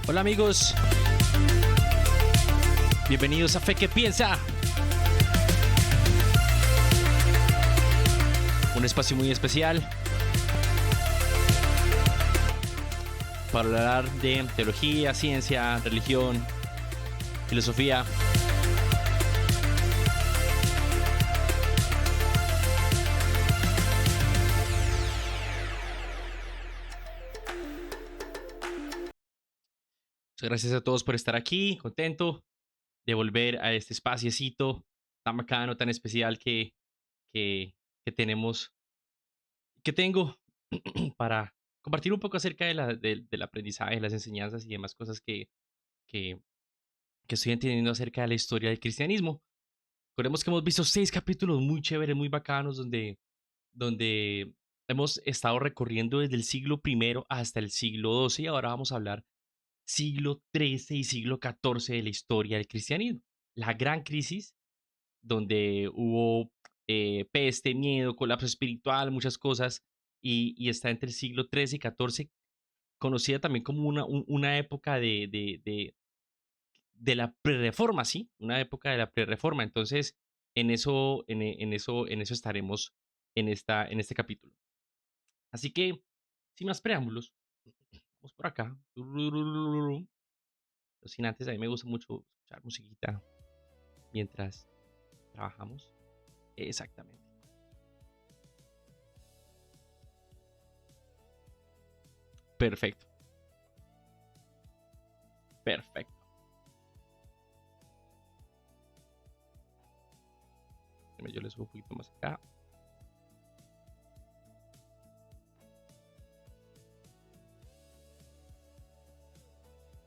Hola amigos, bienvenidos a Fe que Piensa, un espacio muy especial para hablar de teología, ciencia, religión, filosofía. Muchas gracias a todos por estar aquí, contento de volver a este espaciecito tan bacano, tan especial que, que tenemos, que tengo para compartir un poco acerca del aprendizaje, las enseñanzas y demás cosas que, que estoy entendiendo acerca de la historia del cristianismo. Recordemos que hemos visto 6 capítulos muy chéveres, muy bacanos, donde hemos estado recorriendo desde el siglo primero hasta el siglo XII y ahora vamos a hablar siglo XIII y siglo XIV de la historia del cristianismo. La gran crisis donde hubo peste, miedo, colapso espiritual, muchas cosas, y está entre el siglo XIII y XIV, conocida también como una época de la prerreforma, ¿sí? Una época de la prerreforma. Entonces, en eso estaremos en este capítulo. Así que, sin más preámbulos, vamos por acá. Pero sin antes, a mí me gusta mucho escuchar musiquita mientras trabajamos. Exactamente. Perfecto. Perfecto. Yo le subo un poquito más acá.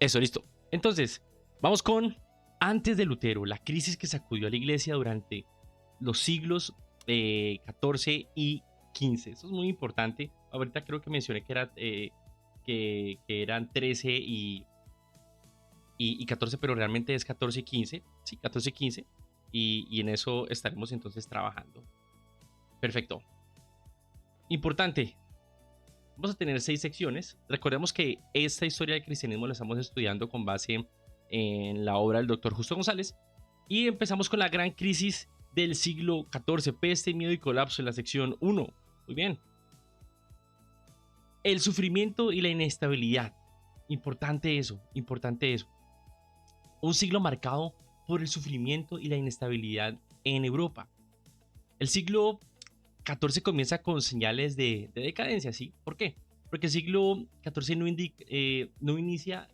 Eso, listo. Entonces, vamos con antes de Lutero, la crisis que sacudió a la iglesia durante los siglos XIV y XV. Eso es muy importante. Ahorita creo que mencioné que eran 13 y 14, pero realmente es 14 y 15. Sí, 14 y 15. Y en eso estaremos entonces trabajando. Perfecto. Importante. Vamos a tener 6 secciones. Recordemos que esta historia del cristianismo la estamos estudiando con base en la obra del doctor Justo González. Y empezamos con la gran crisis del siglo XIV, peste, miedo y colapso en la sección 1. Muy bien. El sufrimiento y la inestabilidad. Importante eso, importante eso. Un siglo marcado por el sufrimiento y la inestabilidad en Europa. El siglo XIV comienza con señales de decadencia, ¿sí? ¿Por qué? Porque el siglo XIV no inicia,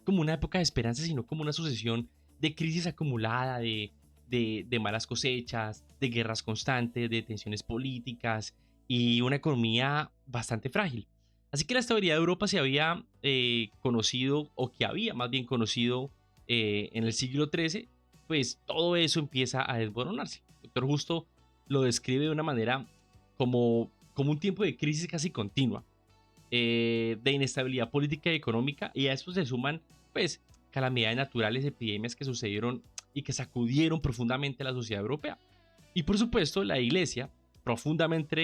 como una época de esperanza, sino como una sucesión de crisis acumulada, de malas cosechas, de guerras constantes, de tensiones políticas y una economía bastante frágil. Así que la estabilidad de Europa se había conocido, o que había más bien conocido en el siglo XIII, pues todo eso empieza a desboronarse. El doctor Justo lo describe de una manera como un tiempo de crisis casi continua, de inestabilidad política y económica, y a eso se suman pues calamidades naturales, epidemias que sucedieron y que sacudieron profundamente a la sociedad europea. Y por supuesto la iglesia, profundamente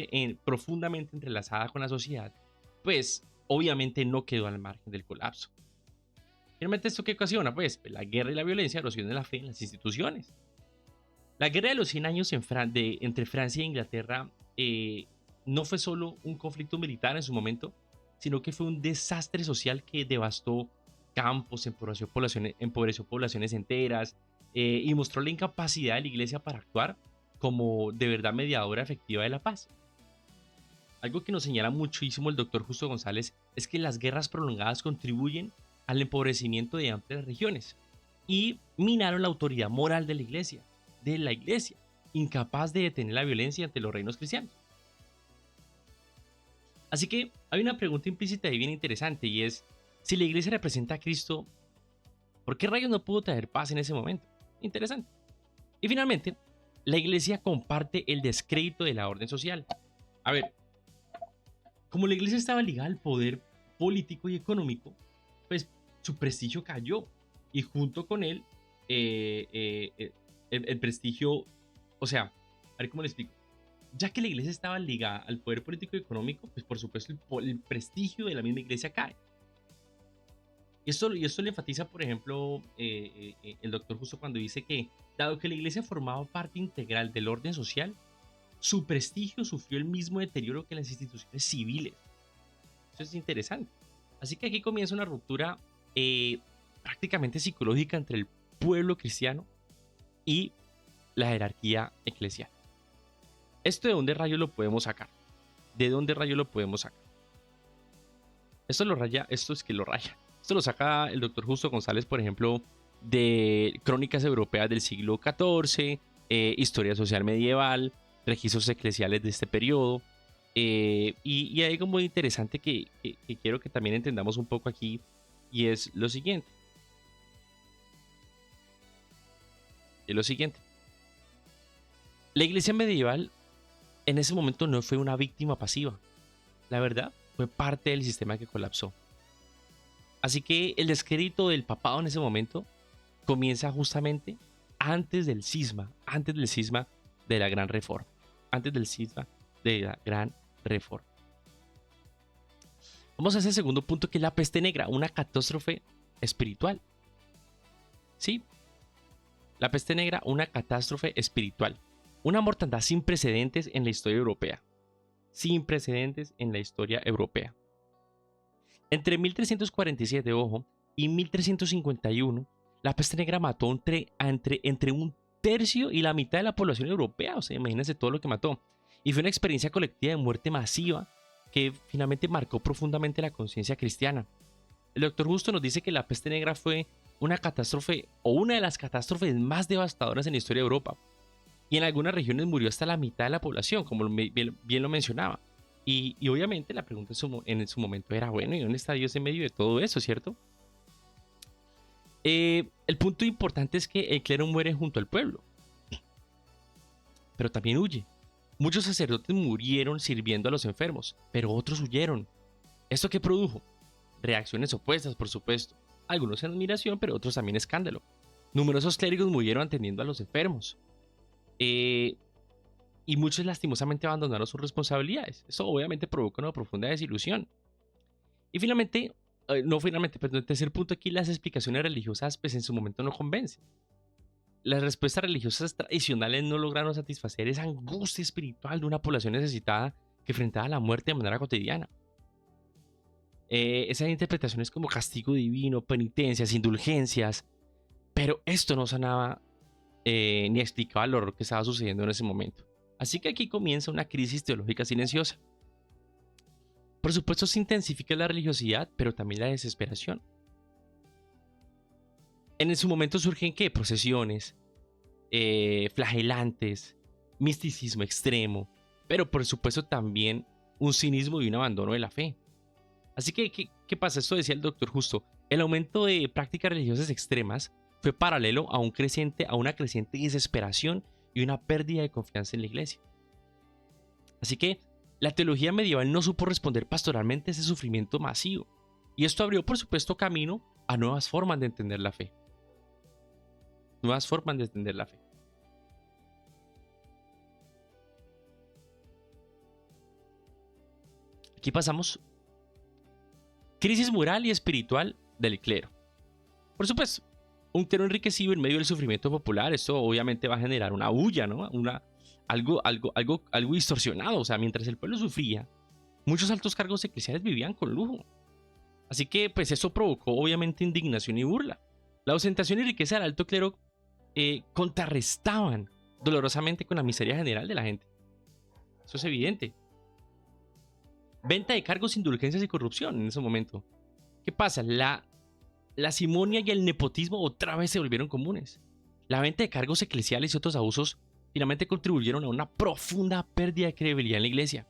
entrelazada con la sociedad, pues obviamente no quedó al margen del colapso. Finalmente, ¿esto qué ocasiona? Pues la guerra y la violencia erosionan la fe en las instituciones. La guerra de los 100 años entre Francia e Inglaterra no fue solo un conflicto militar en su momento, sino que fue un desastre social que devastó campos, empobreció poblaciones enteras y mostró la incapacidad de la iglesia para actuar como de verdad mediadora efectiva de la paz. Algo que nos señala muchísimo el doctor Justo González es que las guerras prolongadas contribuyen al empobrecimiento de amplias regiones y minaron la autoridad moral de la iglesia, incapaz de detener la violencia ante los reinos cristianos. Así que hay una pregunta implícita y bien interesante, y es, si la iglesia representa a Cristo, ¿por qué rayos no pudo traer paz en ese momento? Interesante. Y finalmente, la iglesia comparte el descrédito de la orden social. A ver, Como la iglesia estaba ligada al poder político y económico, pues su prestigio cayó. Y junto con él, el prestigio, o sea, a ver cómo le explico. Ya que la iglesia estaba ligada al poder político y económico, pues por supuesto el prestigio de la misma iglesia cae. Y esto le enfatiza, por ejemplo, el doctor Justo cuando dice que, dado que la iglesia formaba parte integral del orden social, su prestigio sufrió el mismo deterioro que las instituciones civiles. Eso es interesante. Así que aquí comienza una ruptura prácticamente psicológica entre el pueblo cristiano y la jerarquía eclesial. ¿Esto de dónde rayos lo podemos sacar? ¿De dónde rayos lo podemos sacar? Esto lo raya, esto es que lo raya. Esto lo saca el doctor Justo González, por ejemplo, de Crónicas Europeas del siglo XIV, Historia Social Medieval, registros eclesiales de este periodo. Y hay algo muy interesante que quiero que también entendamos un poco aquí, y es lo siguiente. La iglesia medieval en ese momento no fue una víctima pasiva. La verdad, fue parte del sistema que colapsó. Así que el descrédito del papado en ese momento comienza justamente antes del cisma de la Gran Reforma. Antes del cisma de la Gran Reforma. Vamos a ese segundo punto, que es la peste negra, una catástrofe espiritual. Sí, la peste negra, una catástrofe espiritual. Una mortandad sin precedentes en la historia europea. Sin precedentes en la historia europea. Entre 1347, ojo, y 1351, la peste negra mató entre un tercio y la mitad de la población europea. O sea, imagínense todo lo que mató. Y fue una experiencia colectiva de muerte masiva que finalmente marcó profundamente la conciencia cristiana. El doctor Justo nos dice que la peste negra fue una catástrofe o una de las catástrofes más devastadoras en la historia de Europa. Y en algunas regiones murió hasta la mitad de la población, como bien lo mencionaba. Y obviamente la pregunta en su momento era, bueno, ¿y dónde está Dios en medio de todo eso, cierto? El punto importante es que el clero muere junto al pueblo, pero también huye. Muchos sacerdotes murieron sirviendo a los enfermos, pero otros huyeron. ¿Esto qué produjo? Reacciones opuestas, por supuesto. Algunos en admiración, pero otros también escándalo. Numerosos clérigos murieron atendiendo a los enfermos. Y muchos lastimosamente abandonaron sus responsabilidades. Eso obviamente provoca una profunda desilusión. Y finalmente, pero el tercer punto aquí, las explicaciones religiosas pues en su momento no convencen. Las respuestas religiosas tradicionales no lograron satisfacer esa angustia espiritual de una población necesitada que enfrentaba la muerte de manera cotidiana. Esas interpretaciones como castigo divino, penitencias, indulgencias, pero esto no sanaba ni explicaba el horror que estaba sucediendo en ese momento. Así que aquí comienza una crisis teológica silenciosa. Por supuesto se intensifica la religiosidad, pero también la desesperación. En su momento surgen ¿qué? Procesiones, flagelantes, misticismo extremo, pero por supuesto también un cinismo y un abandono de la fe. Así que, ¿qué pasa? Esto decía el doctor Justo. El aumento de prácticas religiosas extremas fue paralelo a una creciente desesperación y una pérdida de confianza en la iglesia. Así que la teología medieval no supo responder pastoralmente a ese sufrimiento masivo. Y esto abrió, por supuesto, camino a nuevas formas de entender la fe. Nuevas formas de entender la fe. Aquí pasamos. Crisis moral y espiritual del clero. Por supuesto, un clero enriquecido en medio del sufrimiento popular, esto obviamente va a generar una bulla, ¿no? Algo distorsionado. O sea, mientras el pueblo sufría, muchos altos cargos eclesiales vivían con lujo. Así que, pues, eso provocó obviamente indignación y burla. La ostentación y riqueza del alto clero contrarrestaban dolorosamente con la miseria general de la gente. Eso es evidente. Venta de cargos, indulgencias y corrupción en ese momento. ¿Qué pasa? La simonia y el nepotismo otra vez se volvieron comunes. La venta de cargos eclesiales y otros abusos finalmente contribuyeron a una profunda pérdida de credibilidad en la iglesia.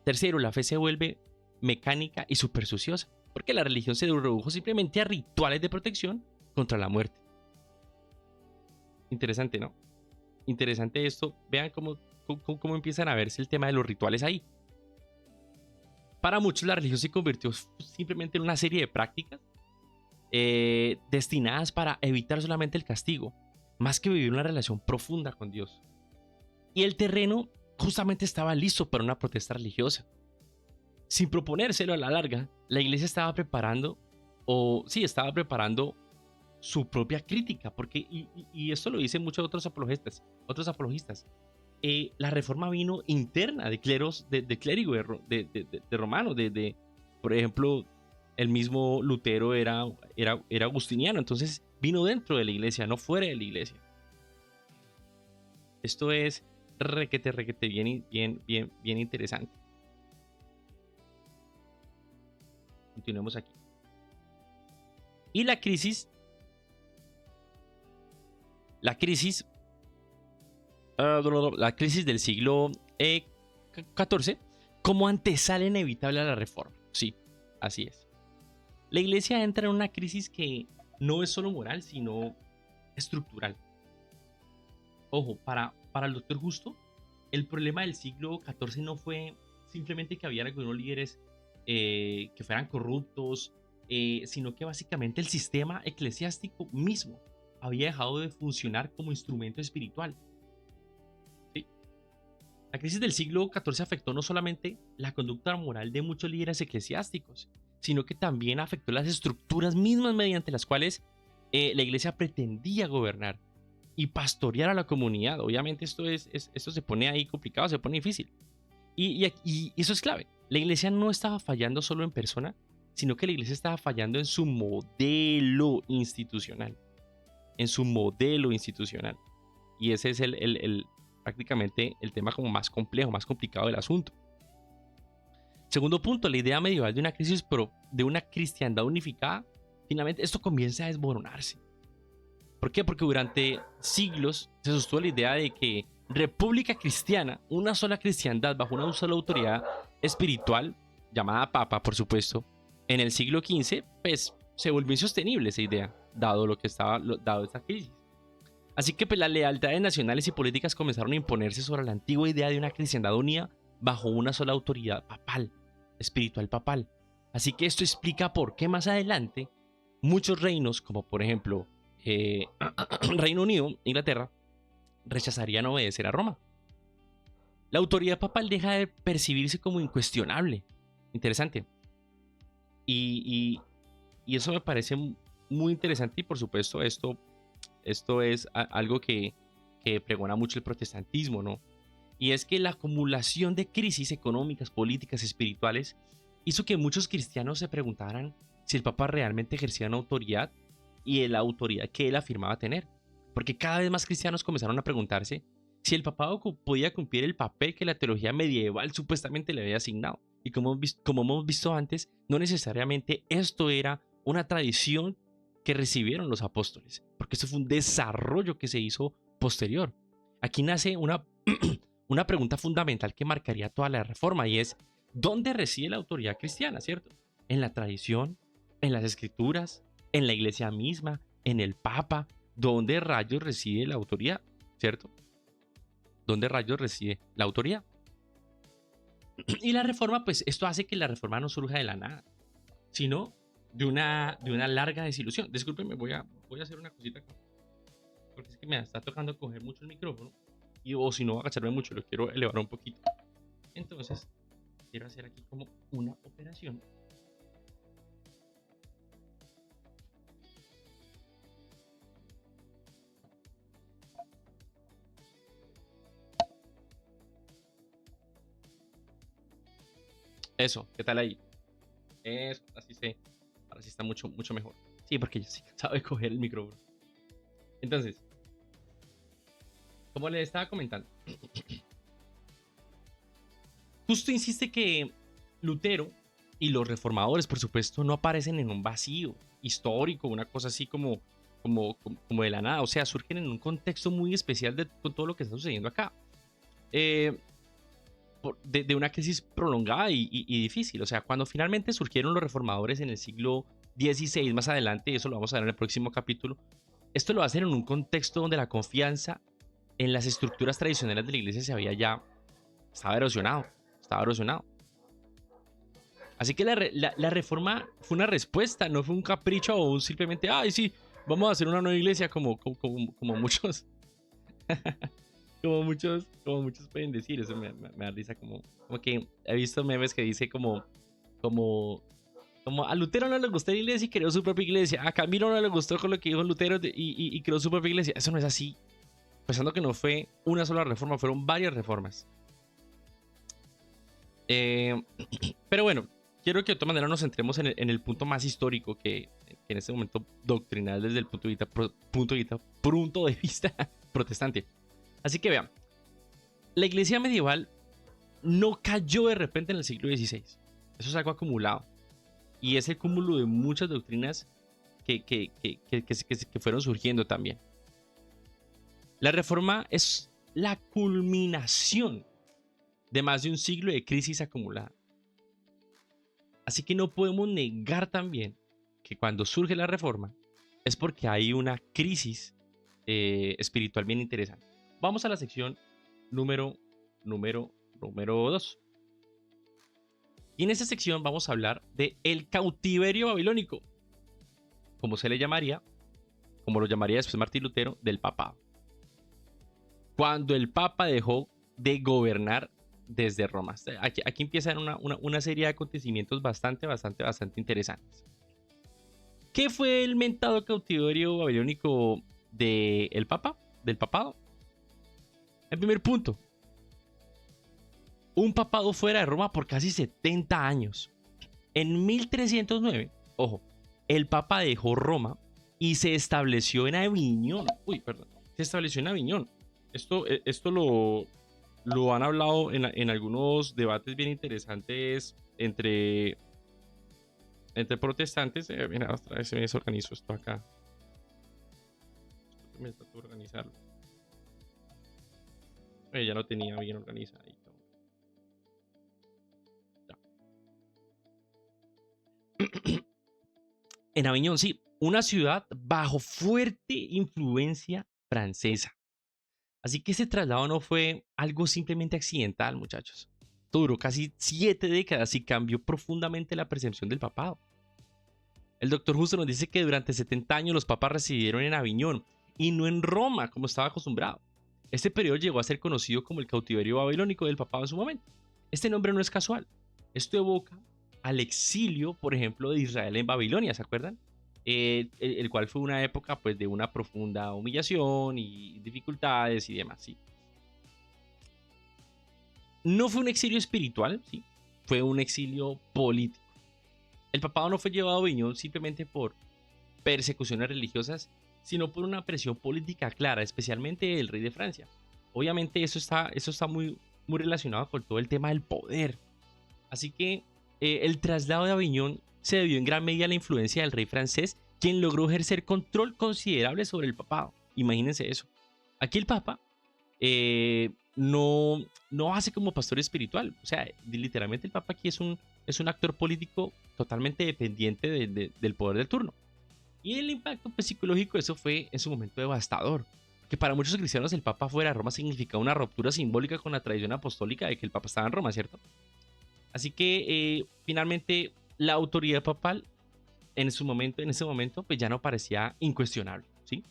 Tercero, la fe se vuelve mecánica y supersticiosa, porque la religión se redujo simplemente a rituales de protección contra la muerte. Interesante, ¿no? Interesante esto. Vean cómo empiezan a verse el tema de los rituales ahí. Para muchos la religión se convirtió simplemente en una serie de prácticas destinadas para evitar solamente el castigo, más que vivir una relación profunda con Dios. Y el terreno justamente estaba listo para una protesta religiosa. Sin proponérselo a la larga, la iglesia estaba preparando, estaba preparando su propia crítica, porque, y esto lo dicen muchos otros apologistas, la reforma vino interna de cleros, de clérigo, de romano, por ejemplo, el mismo Lutero era agustiniano, entonces vino dentro de la iglesia, no fuera de la iglesia. Esto es requete bien interesante. Continuemos aquí. Y la crisis del siglo XIV como antesala inevitable a la reforma. Sí, así es. La iglesia entra en una crisis que no es solo moral, sino estructural. Ojo, para el doctor Justo, el problema del siglo XIV no fue simplemente que había algunos líderes que fueran corruptos, sino que básicamente el sistema eclesiástico mismo había dejado de funcionar como instrumento espiritual. ¿Sí? La crisis del siglo XIV afectó no solamente la conducta moral de muchos líderes eclesiásticos, sino que también afectó las estructuras mismas mediante las cuales la iglesia pretendía gobernar y pastorear a la comunidad. Obviamente esto se pone ahí complicado, se pone difícil. Y eso es clave. La iglesia no estaba fallando solo en persona, sino que la iglesia estaba fallando en su modelo institucional. En su modelo institucional. Y ese es prácticamente el tema como más complejo, más complicado del asunto. Segundo punto, la idea medieval de una crisis, pero de una cristiandad unificada, finalmente esto comienza a desmoronarse. ¿Por qué? Porque durante siglos se sostuvo la idea de que república cristiana, una sola cristiandad bajo una sola autoridad espiritual, llamada Papa, por supuesto, en el siglo XV, pues se volvió insostenible esa idea, dado esta crisis. Así que pues, las lealtades nacionales y políticas comenzaron a imponerse sobre la antigua idea de una cristiandad unida bajo una sola autoridad papal, espiritual papal. Así que esto explica por qué más adelante muchos reinos, como por ejemplo Reino Unido, Inglaterra, rechazarían obedecer a Roma. La autoridad papal deja de percibirse como incuestionable. Interesante. Y eso me parece muy interesante y por supuesto esto es algo que pregona mucho el protestantismo, ¿no? Y es que la acumulación de crisis económicas, políticas, espirituales hizo que muchos cristianos se preguntaran si el Papa realmente ejercía una autoridad y la autoridad que él afirmaba tener. Porque cada vez más cristianos comenzaron a preguntarse si el papado podía cumplir el papel que la teología medieval supuestamente le había asignado. Y como hemos visto antes, no necesariamente esto era una tradición que recibieron los apóstoles, porque eso fue un desarrollo que se hizo posterior. Aquí nace una pregunta fundamental que marcaría toda la reforma y es, ¿dónde reside la autoridad cristiana, cierto? ¿En la tradición? ¿En las escrituras? ¿En la iglesia misma? ¿En el papa? ¿Dónde rayos reside la autoridad? ¿Cierto? ¿Dónde rayos reside la autoridad? Y la reforma, pues esto hace que la reforma no surja de la nada, sino de una larga desilusión. Discúlpenme, voy a hacer una cosita acá, porque es que me está tocando coger mucho el micrófono, o si no, agacharme mucho, lo quiero elevar un poquito. Entonces, quiero hacer aquí como una operación. Eso, ¿qué tal ahí? Eso, ahora sí está mucho mejor. Sí, porque yo sí cansado de coger el micrófono. Entonces, como les estaba comentando, Justo insiste que Lutero y los reformadores, por supuesto, no aparecen en un vacío histórico, una cosa así como de la nada. O sea, surgen en un contexto muy especial con todo lo que está sucediendo acá. De una crisis prolongada y difícil. O sea, cuando finalmente surgieron los reformadores en el siglo XVI más adelante, y eso lo vamos a ver en el próximo capítulo, esto lo hacen en un contexto donde la confianza en las estructuras tradicionales de la iglesia estaba erosionado. Así que la reforma fue una respuesta, no fue un capricho o un simplemente, ay, sí, vamos a hacer una nueva iglesia como muchos, como muchos pueden decir. Eso me da risa, como que he visto memes que dice como, como a Lutero no le gustó la iglesia y creó su propia iglesia. A Camilo no le gustó con lo que dijo Lutero y creó su propia iglesia. Eso no es así. Pensando que no fue una sola reforma, fueron varias reformas. Pero bueno, quiero que de todas maneras nos centremos en el punto más histórico que en este momento doctrinal desde el punto de vista protestante. Así que vean, la iglesia medieval no cayó de repente en el siglo XVI. Eso es algo acumulado. Y es el cúmulo de muchas doctrinas que fueron surgiendo también. La reforma es la culminación de más de un siglo de crisis acumulada. Así que no podemos negar también que cuando surge la reforma es porque hay una crisis espiritual bien interesante. Vamos a la sección número 2. Y en esta sección vamos a hablar de el cautiverio babilónico, como se le llamaría, como lo llamaría después Martín Lutero, del papado. Cuando el papa dejó de gobernar desde Roma. Aquí empiezan una serie de acontecimientos bastante interesantes. ¿Qué fue el mentado cautiverio babilónico del papa? ¿Del papado? El primer punto. Un papado fuera de Roma por casi 70 años. En 1309, ojo, el papa dejó Roma y se estableció en Aviñón. Se estableció en Aviñón. Esto lo han hablado en algunos debates bien interesantes entre protestantes. Mira, otra vez se me desorganizó esto acá. Me trato de organizarlo. Ya lo tenía bien organizadito. En Aviñón, sí, una ciudad bajo fuerte influencia francesa. Así que ese traslado no fue algo simplemente accidental, muchachos. Esto duró casi 7 décadas y cambió profundamente la percepción del papado. El doctor Justo nos dice que durante 70 años los papas residieron en Aviñón y no en Roma, como estaba acostumbrado. Este periodo llegó a ser conocido como el cautiverio babilónico del papado en su momento. Este nombre no es casual. Esto evoca al exilio, por ejemplo, de Israel en Babilonia, ¿se acuerdan? El cual fue una época pues, de una profunda humillación y dificultades y demás, ¿sí? No fue un exilio espiritual, ¿sí? Fue un exilio político. El papado no fue llevado a Aviñón simplemente por persecuciones religiosas, sino por una presión política clara, especialmente del rey de Francia. Obviamente eso está muy relacionado con todo el tema del poder. Así que el traslado de Aviñón se debió en gran medida a la influencia del rey francés, quien logró ejercer control considerable sobre el papado. Imagínense eso. Aquí el papa no hace como pastor espiritual. O sea, literalmente el papa aquí es un actor político totalmente dependiente del poder del turno. Y el impacto pues, psicológico de eso fue en su momento devastador. Que para muchos cristianos el papa fuera de Roma significaba una ruptura simbólica con la tradición apostólica de que el papa estaba en Roma, ¿cierto? Así que finalmente la autoridad papal en ese momento, pues ya no parecía incuestionable, ¿sí?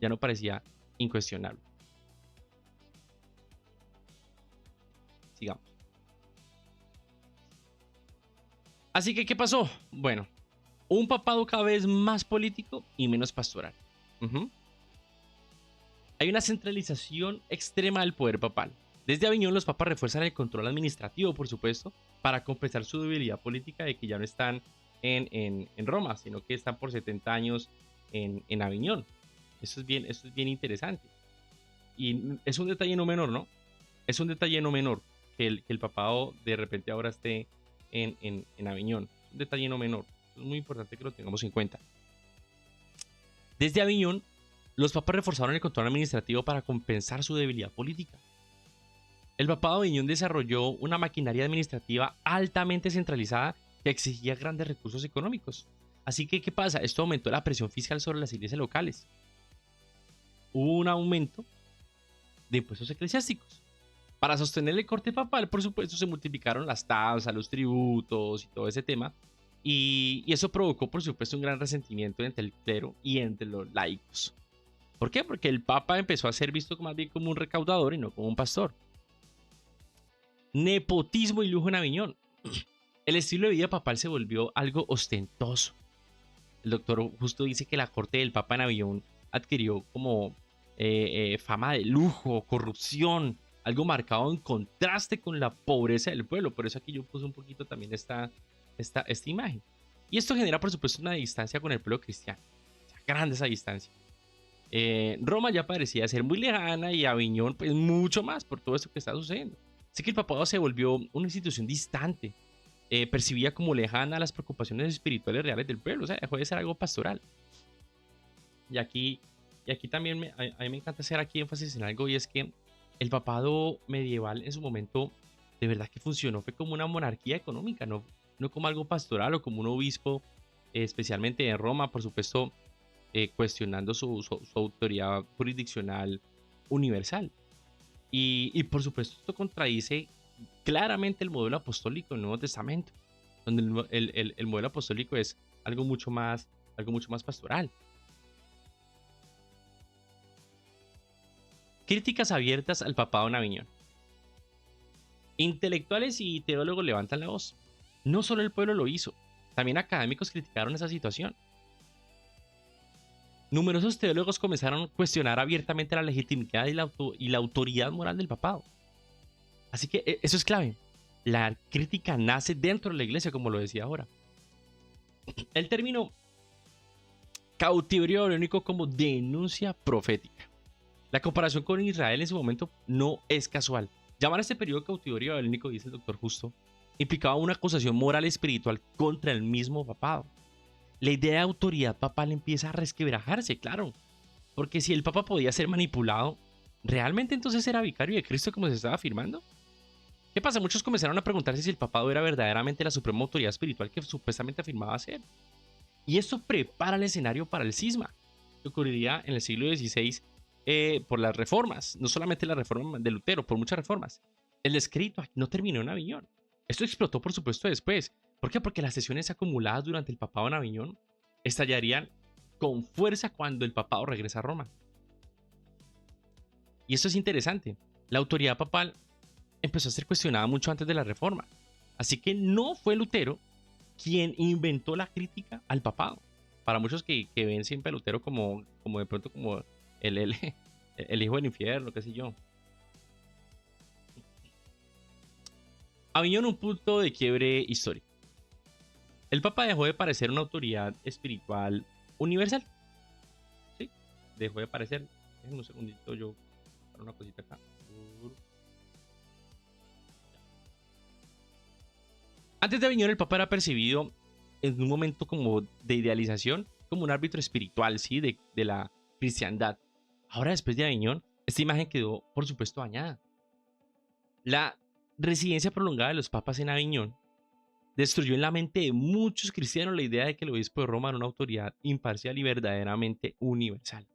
Ya no parecía incuestionable. Sigamos. Así que, ¿qué pasó? Bueno, un papado cada vez más político y menos pastoral. Hay una centralización extrema del poder papal. Desde Aviñón los papas refuerzan el control administrativo, por supuesto, para compensar su debilidad política de que ya no están en Roma, sino que están por 70 años en Aviñón. Eso es bien interesante. Y es un detalle no menor, ¿no? Es un detalle no menor que el papado de repente ahora esté en Aviñón. Es un detalle no menor. Es muy importante que lo tengamos en cuenta. Desde Aviñón, los papas reforzaron el control administrativo para compensar su debilidad política. El papado de Aviñón desarrolló una maquinaria administrativa altamente centralizada que exigía grandes recursos económicos. Así que, ¿qué pasa? Esto aumentó la presión fiscal sobre las iglesias locales. Hubo un aumento de impuestos eclesiásticos Para sostener el corte papal, por supuesto, se multiplicaron las tasas, los tributos y todo ese tema. Y eso provocó, por supuesto, un gran resentimiento entre el clero y entre los laicos. ¿Por qué? Porque el papa empezó a ser visto más bien como un recaudador y no como un pastor. Nepotismo y lujo en Aviñón. El estilo de vida papal se volvió algo ostentoso. El doctor justo dice que la corte del papa en Aviñón adquirió como fama de lujo, corrupción, algo marcado en contraste con la pobreza del pueblo. Por eso aquí yo puse un poquito también esta imagen. Y esto genera, por supuesto, una distancia con el pueblo cristiano. O sea, grande esa distancia. Roma ya parecía ser muy lejana y Aviñón, pues mucho más por todo esto que está sucediendo. Así que el papado se volvió una institución distante. Percibía como lejana las preocupaciones espirituales reales del pueblo. O sea, dejó de ser algo pastoral. Y aquí también a mí me encanta hacer aquí énfasis en algo, y es que el papado medieval en su momento de verdad que funcionó, fue como una monarquía económica, no como algo pastoral o como un obispo, especialmente en Roma, por supuesto, cuestionando su autoridad jurisdiccional universal. Y por supuesto esto contradice claramente el modelo apostólico del Nuevo Testamento, donde el modelo apostólico es algo mucho más pastoral. Críticas abiertas al papado en Aviñón. Intelectuales y teólogos levantan la voz. No solo el pueblo lo hizo, también académicos criticaron esa situación. Numerosos teólogos comenzaron a cuestionar abiertamente la legitimidad y la autoridad moral del papado. Así que eso es clave. La crítica nace dentro de la iglesia, como lo decía ahora. El término cautiverio babilónico como denuncia profética. La comparación con Israel en su momento no es casual. Llamar a este periodo cautiverio babilónico, dice el doctor Justo, implicaba una acusación moral y espiritual contra el mismo papado. La idea de autoridad papal empieza a resquebrajarse, claro. Porque si el papa podía ser manipulado, ¿realmente entonces era vicario de Cristo como se estaba afirmando? ¿Qué pasa? Muchos comenzaron a preguntarse si el papado era verdaderamente la suprema autoridad espiritual que supuestamente afirmaba ser. Y esto prepara el escenario para el cisma, que ocurriría en el siglo XVI por las reformas. No solamente la reforma de Lutero, por muchas reformas. El escrito no terminó en Aviñón. Esto explotó, por supuesto, después. ¿Por qué? Porque las sesiones acumuladas durante el papado en Aviñón estallarían con fuerza cuando el papado regresa a Roma. Y esto es interesante. La autoridad papal empezó a ser cuestionada mucho antes de la reforma. Así que no fue Lutero quien inventó la crítica al papado. Para muchos que ven siempre a Lutero como de pronto como el hijo del infierno, qué sé yo. Aviñón, un punto de quiebre histórico. El Papa dejó de parecer una autoridad espiritual universal. ¿Sí? Dejó de parecer. Déjenme un segundito, yo para una cosita acá. Antes de Aviñón, el Papa era percibido en un momento como de idealización, como un árbitro espiritual, ¿sí? De la cristiandad. Ahora, después de Aviñón, esta imagen quedó, por supuesto, dañada. La residencia prolongada de los papas en Aviñón destruyó en la mente de muchos cristianos la idea de que el obispo de Roma era una autoridad imparcial y verdaderamente universal.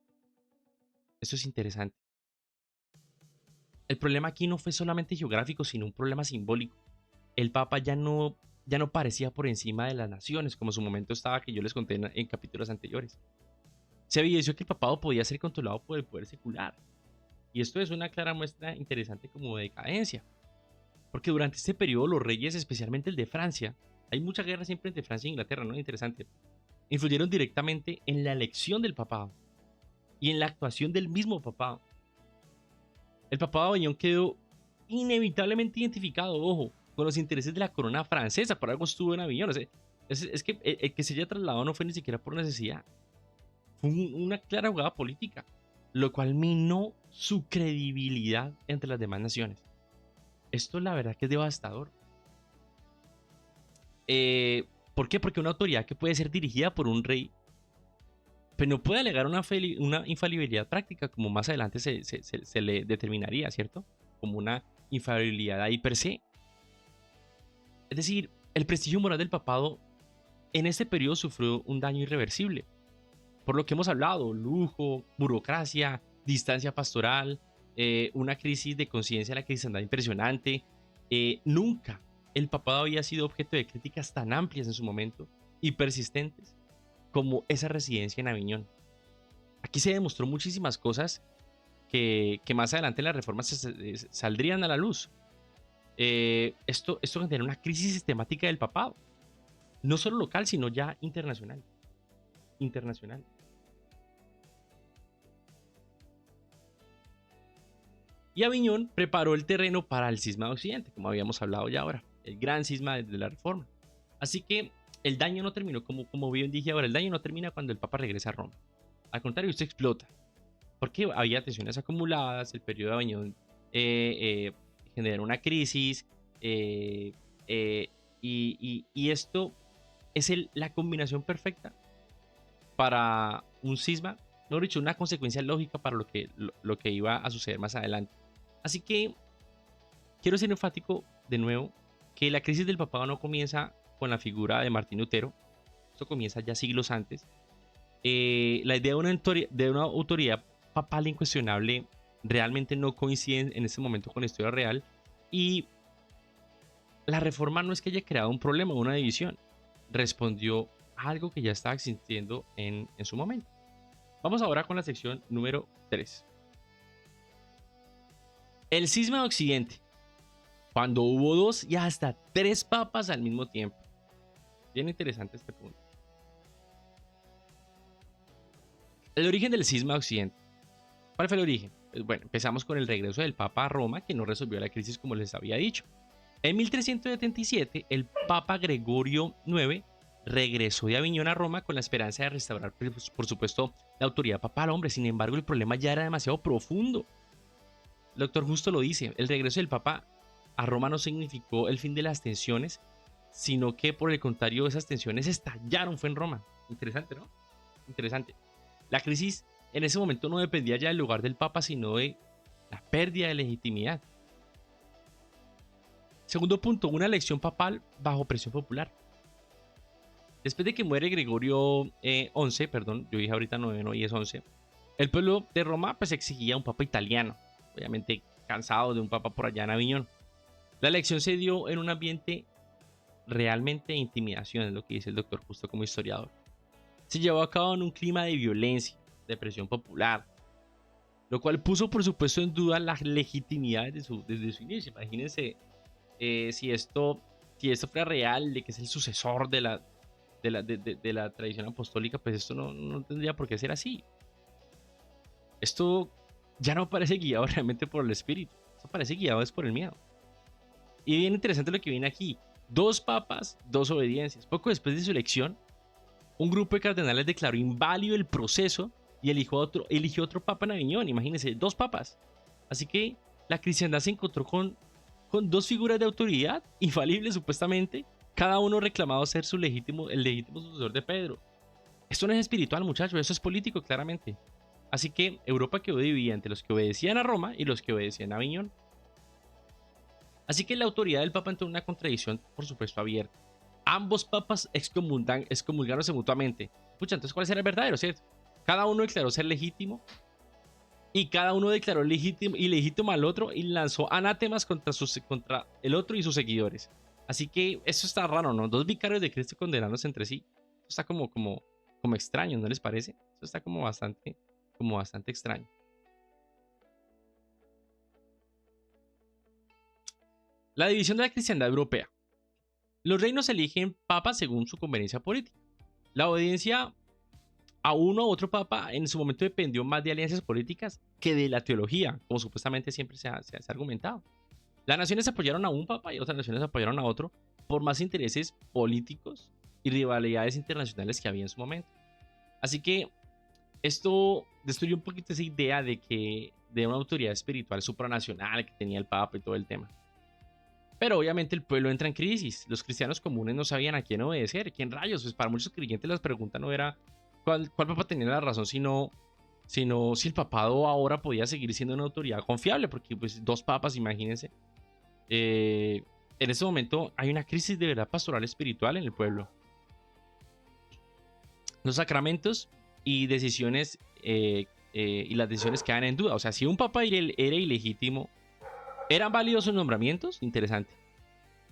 Esto es interesante. El problema aquí no fue solamente geográfico, sino un problema simbólico. El papa ya no parecía por encima de las naciones, como en su momento estaba, que yo les conté en capítulos anteriores. Se evidenció que el papado podía ser controlado por el poder secular. Y esto es una clara muestra interesante como de decadencia. Porque durante este periodo los reyes, especialmente el de Francia, hay mucha guerra siempre entre Francia e Inglaterra, ¿no? Interesante. Influyeron directamente en la elección del papado y en la actuación del mismo papado. El papado de Aviñón quedó inevitablemente identificado, ojo, con los intereses de la corona francesa. Por algo estuvo en Aviñón. O sea, es que el que se haya trasladado no fue ni siquiera por necesidad. Fue una clara jugada política, lo cual minó su credibilidad entre las demás naciones. Esto la verdad que es devastador. ¿Por qué? Porque una autoridad que puede ser dirigida por un rey, pero no puede alegar una infalibilidad práctica, como más adelante se le determinaría, ¿cierto? Como una infalibilidad ahí per se. Es decir, el prestigio moral del papado en este periodo sufrió un daño irreversible. Por lo que hemos hablado, lujo, burocracia, distancia pastoral, una crisis de conciencia de la cristiandad impresionante. Nunca el papado había sido objeto de críticas tan amplias en su momento y persistentes como esa residencia en Aviñón. Aquí se demostró muchísimas cosas que más adelante en las reformas saldrían a la luz. Esto genera una crisis sistemática del papado, no solo local, sino ya internacional. Internacional. Y Aviñón preparó el terreno para el cisma de Occidente, como habíamos hablado ya ahora, el gran cisma de la Reforma. Así que el daño no terminó, como bien dije ahora, el daño no termina cuando el Papa regresa a Roma. Al contrario, esto explota, porque había tensiones acumuladas, el periodo de Aviñón generó una crisis, y esto es la combinación perfecta para un cisma, mejor dicho, una consecuencia lógica para lo que iba a suceder más adelante. Así que quiero ser enfático de nuevo que la crisis del papado no comienza con la figura de Martín Lutero, esto comienza ya siglos antes. La idea de una autoridad papal incuestionable realmente no coincide en este momento con la historia real, y la reforma no es que haya creado un problema o una división, respondió a algo que ya estaba existiendo en su momento. Vamos ahora con la sección número 3. El cisma de Occidente, cuando hubo 2 y hasta 3 papas al mismo tiempo. Bien interesante este punto. El origen del cisma de Occidente. ¿Cuál fue el origen? Pues bueno, empezamos con el regreso del Papa a Roma, que no resolvió la crisis como les había dicho. En 1377, el Papa Gregorio IX regresó de Aviñón a Roma con la esperanza de restaurar, por supuesto, la autoridad papal. Hombre, sin embargo, el problema ya era demasiado profundo. El doctor Justo lo dice, el regreso del Papa a Roma no significó el fin de las tensiones, sino que por el contrario, esas tensiones estallaron fue en Roma. Interesante, ¿no? Interesante. La crisis en ese momento no dependía ya del lugar del Papa, sino de la pérdida de legitimidad. Segundo punto, una elección papal bajo presión popular. Después de que muere Gregorio XI, perdón, yo dije ahorita 9, no, y es 11, el pueblo de Roma pues exigía un papa italiano, obviamente cansado de un papa por allá en Aviñón. La elección se dio en un ambiente realmente de intimidación, es lo que dice el doctor Justo como historiador. Se llevó a cabo en un clima de violencia, de presión popular, lo cual puso por supuesto en duda la legitimidad desde su inicio. Imagínense si esto fuera real, de que es el sucesor de la tradición apostólica, pues esto no tendría por qué ser así. Esto ya no parece guiado realmente por el espíritu, esto parece guiado es por el miedo. Y bien interesante lo que viene aquí: 2 papas, 2 obediencias. Poco después de su elección, un grupo de cardenales declaró inválido el proceso y eligió otro papa en Aviñón. Imagínense, 2 papas. Así que la cristiandad se encontró con 2 figuras de autoridad infalibles supuestamente, cada uno reclamado ser el legítimo sucesor de Pedro. Esto no es espiritual, muchachos, eso es político claramente. Así que Europa quedó dividida entre los que obedecían a Roma y los que obedecían a Aviñón. Así que la autoridad del Papa entró en una contradicción, por supuesto, abierta. Ambos papas excomulgándose mutuamente. Pucha, entonces, ¿cuál será el verdadero, cierto? Cada uno declaró ser legítimo y cada uno declaró ilegítimo al otro y lanzó anátemas contra el otro y sus seguidores. Así que eso está raro, ¿no? 2 vicarios de Cristo condenándose entre sí. Eso está como extraño, ¿no les parece? Eso está como bastante extraño. La división de la cristiandad europea. Los reinos eligen papas según su conveniencia política. La obediencia a uno u otro papa en su momento dependió más de alianzas políticas que de la teología, como supuestamente siempre se ha argumentado. Las naciones apoyaron a un papa y otras naciones apoyaron a otro por más intereses políticos y rivalidades internacionales que había en su momento. Así que esto destruyó un poquito esa idea de una autoridad espiritual supranacional que tenía el papa y todo el tema. Pero obviamente el pueblo entra en crisis. Los cristianos comunes no sabían a quién obedecer. ¿Quién rayos? Pues para muchos creyentes la pregunta no era cuál papa tenía la razón, sino si el papado ahora podía seguir siendo una autoridad confiable, porque pues 2 papas, imagínense. En ese momento hay una crisis de verdad pastoral espiritual en el pueblo. Los sacramentos y decisiones y las decisiones quedan en duda. O sea, si un papa era ilegítimo, ¿eran válidos sus nombramientos? Interesante.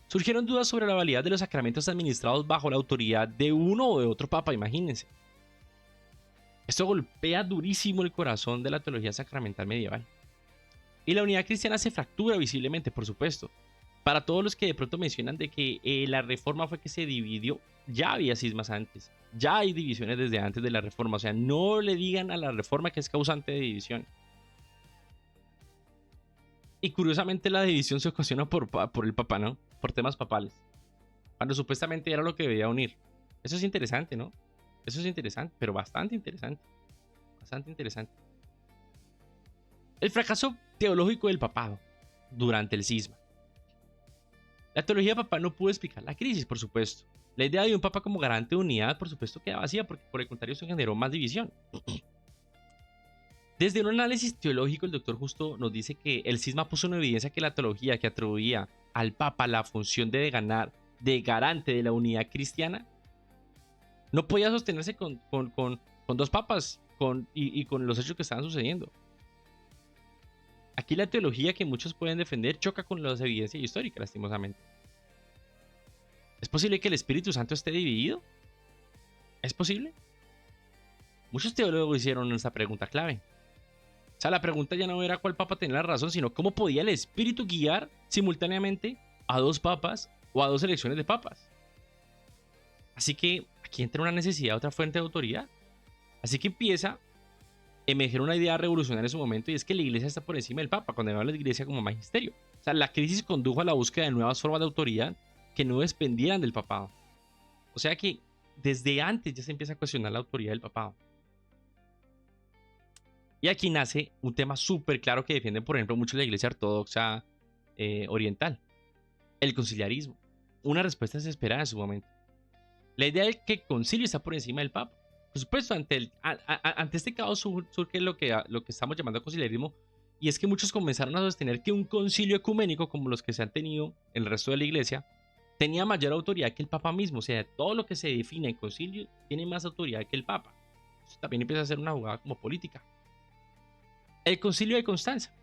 Surgieron dudas sobre la validez de los sacramentos administrados bajo la autoridad de uno o de otro papa, imagínense. Esto golpea durísimo el corazón de la teología sacramental medieval. Y la unidad cristiana se fractura visiblemente, por supuesto. Para todos los que de pronto mencionan de que la reforma fue que se dividió, ya había cismas antes. Ya hay divisiones desde antes de la reforma. O sea, no le digan a la reforma que es causante de división. Y curiosamente la división se ocasiona por el papa, ¿no? Por temas papales. Cuando supuestamente era lo que debía unir. Eso es interesante, ¿no? Eso es interesante, pero bastante interesante. Bastante interesante. El fracaso teológico del papado durante el cisma. La teología papal no pudo explicar la crisis, por supuesto. La idea de un papa como garante de unidad, por supuesto, queda vacía porque por el contrario eso generó más división. Desde un análisis teológico, el doctor Justo nos dice que el cisma puso en evidencia que la teología que atribuía al papa la función de garante de la unidad cristiana no podía sostenerse con dos papas y con los hechos que estaban sucediendo. Aquí la teología que muchos pueden defender choca con las evidencias históricas, lastimosamente. ¿Es posible que el Espíritu Santo esté dividido? ¿Es posible? Muchos teólogos hicieron esta pregunta clave. O sea, la pregunta ya no era cuál papa tenía la razón, sino cómo podía el Espíritu guiar simultáneamente a dos papas o a dos elecciones de papas. Así que aquí entra una necesidad de otra fuente de autoridad. Así que empieza a emerger una idea revolucionaria en su momento, y es que la iglesia está por encima del papa, cuando habla de la iglesia como magisterio. O sea, la crisis condujo a la búsqueda de nuevas formas de autoridad que no dependieran del papado. O sea que desde antes ya se empieza a cuestionar la autoridad del papado. Y aquí nace un tema súper claro que defienden, por ejemplo, mucho la iglesia ortodoxa oriental. El conciliarismo. Una respuesta desesperada en su momento. La idea de que el concilio está por encima del papa. Por supuesto, ante este caos surge lo que estamos llamando conciliarismo, y es que muchos comenzaron a sostener que un concilio ecuménico, como los que se han tenido en el resto de la iglesia, tenía mayor autoridad que el papa mismo. O sea, todo lo que se define en concilio tiene más autoridad que el papa. Eso también empieza a ser una jugada como política. El concilio de Constanza.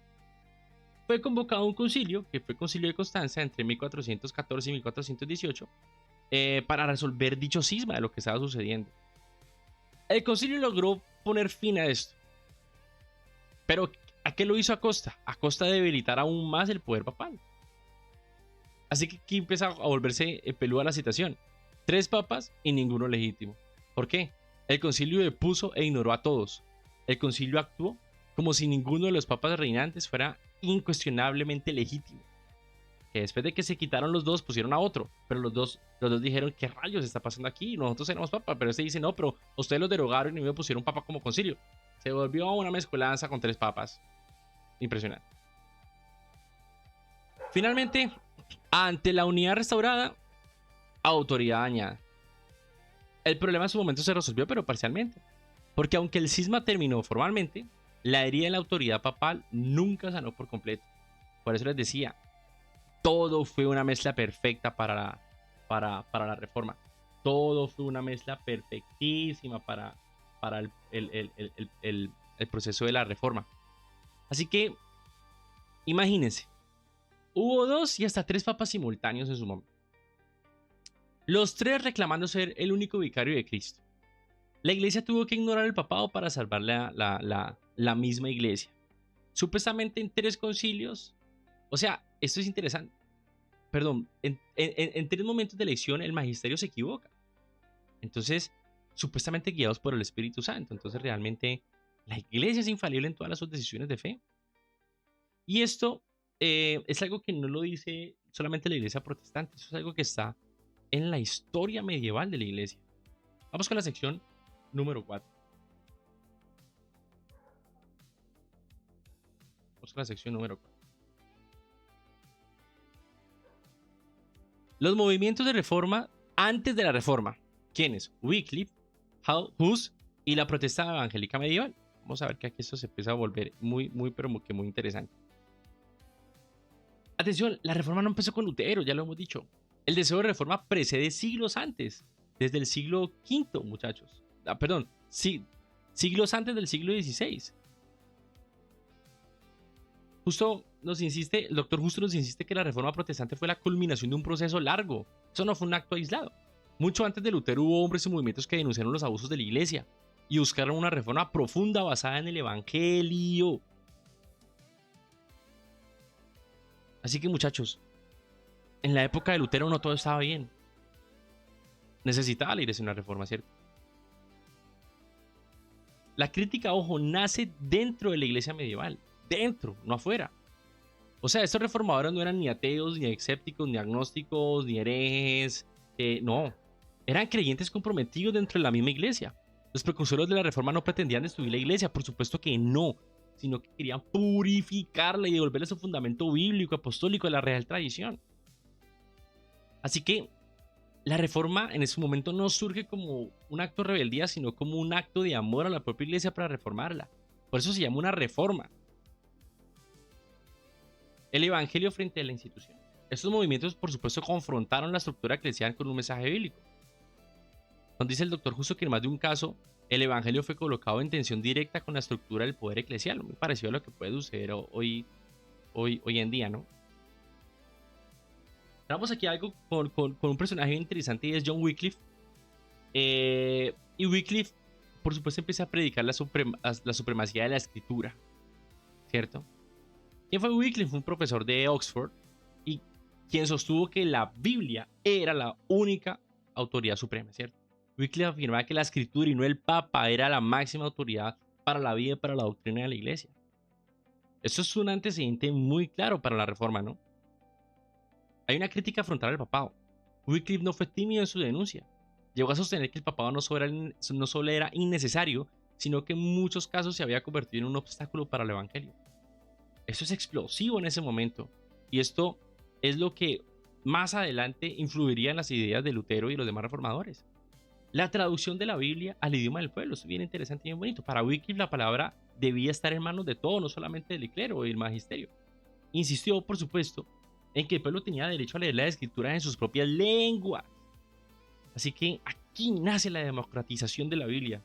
Fue convocado un concilio, que fue el concilio de Constanza entre 1414 y 1418, para resolver dicho cisma de lo que estaba sucediendo. El concilio logró poner fin a esto. Pero ¿a qué lo hizo a costa? A costa de debilitar aún más el poder papal. Así que aquí empieza a volverse peluda la situación. 3 papas y ninguno legítimo. ¿Por qué? El concilio depuso e ignoró a todos. El concilio actuó como si ninguno de los papas reinantes fuera incuestionablemente legítimo. Que después de que se quitaron los dos, pusieron a otro. Pero los dos dijeron, ¿qué rayos está pasando aquí? Nosotros tenemos papa. Pero este dice, no, pero ustedes los derogaron y me pusieron papa como concilio. Se volvió una mezcolanza con 3 papas. Impresionante. Finalmente, ante la unidad restaurada, autoridad dañada. El problema en su momento se resolvió, pero parcialmente. Porque aunque el cisma terminó formalmente, la herida de la autoridad papal nunca sanó por completo. Por eso les decía, todo fue una mezcla perfecta para la reforma. Todo fue una mezcla perfectísima para el proceso de la reforma. Así que, imagínense, hubo 2 y hasta 3 papas simultáneos en su momento. Los 3 reclamando ser el único vicario de Cristo. La iglesia tuvo que ignorar el papado para salvar la misma iglesia. Supuestamente en 3 concilios. O sea, esto es interesante. Perdón, en 3 momentos de elección el magisterio se equivoca. Entonces, supuestamente guiados por el Espíritu Santo. Entonces, realmente, la iglesia es infalible en todas sus decisiones de fe. Y esto es algo que no lo dice solamente la iglesia protestante. Eso es algo que está en la historia medieval de la iglesia. Vamos con la sección número 4. Vamos con la sección número 4. Los movimientos de reforma antes de la reforma. ¿Quiénes? Wycliffe, Hus y la protesta evangélica medieval. Vamos a ver que aquí esto se empieza a volver muy interesante. Atención, la reforma no empezó con Lutero, ya lo hemos dicho. El deseo de reforma precede siglos antes, desde el siglo V, muchachos. Perdón, sí, siglos antes del siglo XVI. El doctor Justo nos insiste que la reforma protestante fue la culminación de un proceso largo. Eso no fue un acto aislado. Mucho antes de Lutero hubo hombres y movimientos que denunciaron los abusos de la iglesia y buscaron una reforma profunda basada en el evangelio. Así que, muchachos, en la época de Lutero no todo estaba bien. Necesitaba la iglesia una reforma, ¿cierto? La crítica, ojo, nace dentro de la iglesia medieval. Dentro, no afuera. O sea, estos reformadores no eran ni ateos, ni escépticos, ni agnósticos, ni herejes. No, eran creyentes comprometidos dentro de la misma iglesia. Los precursores de la reforma no pretendían destruir la iglesia, por supuesto que no, sino que querían purificarla y devolverle su fundamento bíblico, apostólico de la real tradición. Así que la reforma en ese momento no surge como un acto de rebeldía, sino como un acto de amor a la propia iglesia para reformarla. Por eso se llama una reforma. El evangelio frente a la institución. Estos movimientos, por supuesto, confrontaron la estructura eclesial con un mensaje bíblico. Nos dice el doctor Justo que en más de un caso, el evangelio fue colocado en tensión directa con la estructura del poder eclesial. Muy parecido a lo que puede suceder hoy en día, ¿no? Tenemos aquí algo con un personaje interesante y es John Wycliffe. Y Wycliffe, por supuesto, empieza a predicar la supremacía de la escritura, ¿cierto? ¿Quién fue Wycliffe? Fue un profesor de Oxford y quien sostuvo que la Biblia era la única autoridad suprema, ¿cierto? Wycliffe afirmaba que la escritura y no el Papa era la máxima autoridad para la vida y para la doctrina de la iglesia. Eso es un antecedente muy claro para la reforma, ¿no? Hay una crítica frontal al papado. Wycliffe no fue tímido en su denuncia. Llegó a sostener que el papado no solo era innecesario, sino que en muchos casos se había convertido en un obstáculo para el evangelio. Eso es explosivo en ese momento. Y esto es lo que más adelante influiría en las ideas de Lutero y los demás reformadores. La traducción de la Biblia al idioma del pueblo. Esto es bien interesante y bien bonito. Para Wycliffe la palabra debía estar en manos de todos, no solamente del clero y del magisterio. Insistió, por supuesto, en que el pueblo tenía derecho a leer la escritura en sus propias lenguas. Así que aquí nace la democratización de la Biblia.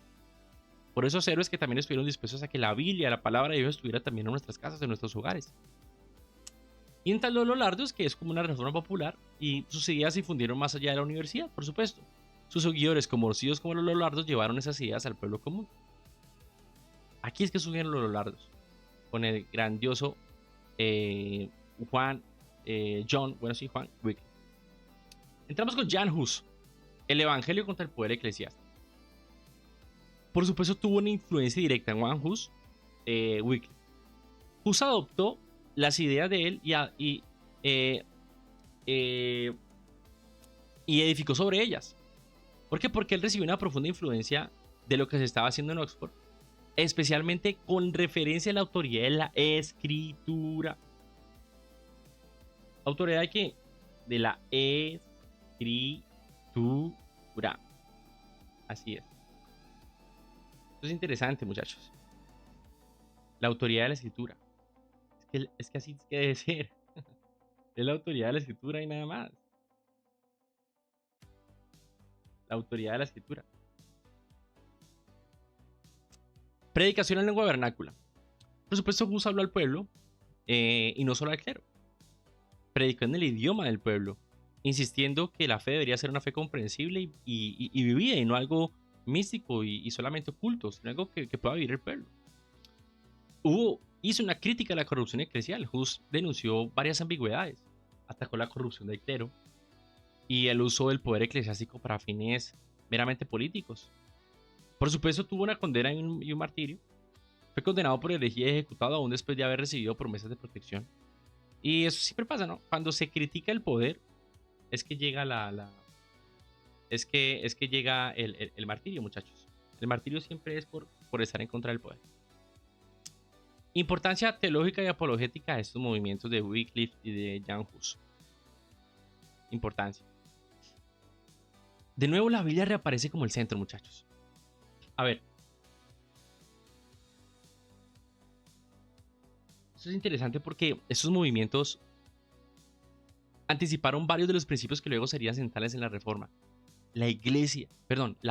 Por esos héroes que también estuvieron dispuestos a que la Biblia, la palabra de Dios, estuviera también en nuestras casas, en nuestros hogares. Y en tal los Lollardos, que es como una reforma popular, y sus ideas se difundieron más allá de la universidad, por supuesto. Sus seguidores, conocidos como los Lollardos, llevaron esas ideas al pueblo común. Aquí es que surgieron los Lollardos, con el grandioso Juan Wycliffe. Entramos con Jan Hus, el Evangelio contra el poder eclesiástico. Por supuesto, tuvo una influencia directa en Jan Hus, Wycliffe. Hus adoptó las ideas de él y edificó sobre ellas. ¿Por qué? Porque él recibió una profunda influencia de lo que se estaba haciendo en Oxford, especialmente con referencia a la autoridad de la escritura. ¿Autoridad de qué? De la escritura. Así es. Esto es interesante, muchachos. La autoridad de la escritura. Es que así es que debe ser. Es la autoridad de la escritura y nada más. La autoridad de la escritura. Predicación en lengua vernácula. Por supuesto, Hus habló al pueblo y no solo al clero. Predicó en el idioma del pueblo, insistiendo que la fe debería ser una fe comprensible y vivida y no algo místico y solamente oculto, sino algo que pueda vivir el pueblo. Hizo una crítica a la corrupción eclesial. Hus denunció varias ambigüedades, atacó la corrupción del clero y el uso del poder eclesiástico para fines meramente políticos. Por supuesto, tuvo una condena y un martirio. Fue condenado por herejía y ejecutado aún después de haber recibido promesas de protección. Y eso siempre pasa, ¿no? Cuando se critica el poder, es que llega es que llega el martirio, muchachos. El martirio siempre es por estar en contra del poder. Importancia teológica y apologética de estos movimientos de Wycliffe y de Jan Hus. Importancia. De nuevo la Biblia reaparece como el centro, muchachos. A ver. Esto es interesante porque estos movimientos anticiparon varios de los principios que luego serían centrales en la Reforma. La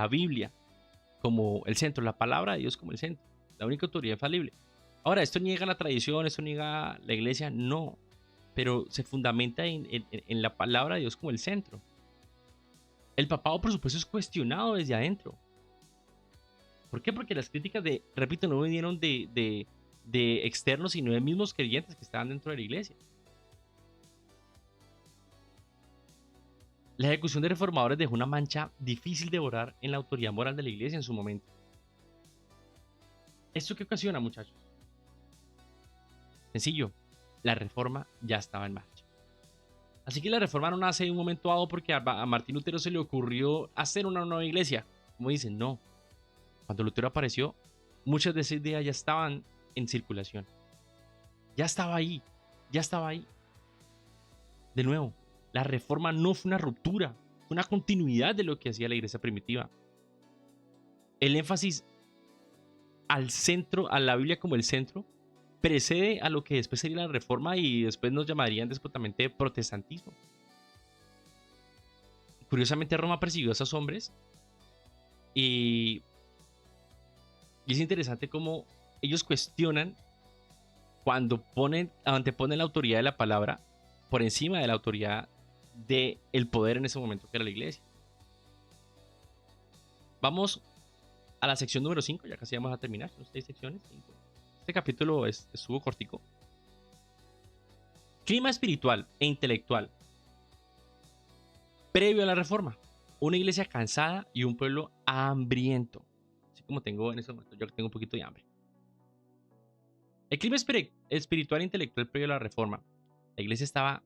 Biblia como el centro, la palabra de Dios como el centro, la única autoridad infalible. Ahora, ¿esto niega la tradición? ¿Esto niega la iglesia? No, pero se fundamenta en la palabra de Dios como el centro. El papado, por supuesto, es cuestionado desde adentro. ¿Por qué? Porque las críticas repito, no vinieron de externos, sino de mismos creyentes que estaban dentro de la iglesia. La ejecución de reformadores dejó una mancha difícil de borrar en la autoridad moral de la iglesia en su momento. ¿Esto qué ocasiona, muchachos? Sencillo, la reforma ya estaba en marcha. Así que la reforma no nace de un momento dado porque a Martín Lutero se le ocurrió hacer una nueva iglesia. Como dicen, no. Cuando Lutero apareció, muchas de esas ideas ya estaban en circulación. Ya estaba ahí, ya estaba ahí. De nuevo, la reforma no fue una ruptura, fue una continuidad de lo que hacía la iglesia primitiva. El énfasis al centro, a la Biblia como el centro, precede a lo que después sería la reforma y después nos llamarían despotamente protestantismo. Curiosamente, Roma persiguió a esos hombres y es interesante cómo ellos cuestionan cuando anteponen la autoridad de la palabra por encima de la autoridad del poder en ese momento que era la iglesia. Vamos a la sección número 5, ya casi vamos a terminar, son 6 secciones. 5. Este capítulo estuvo cortico. Clima espiritual e intelectual previo a la reforma. Una iglesia cansada y un pueblo hambriento. Así como tengo en ese momento, yo tengo un poquito de hambre. El clima espiritual e intelectual previo a la reforma. La iglesia estaba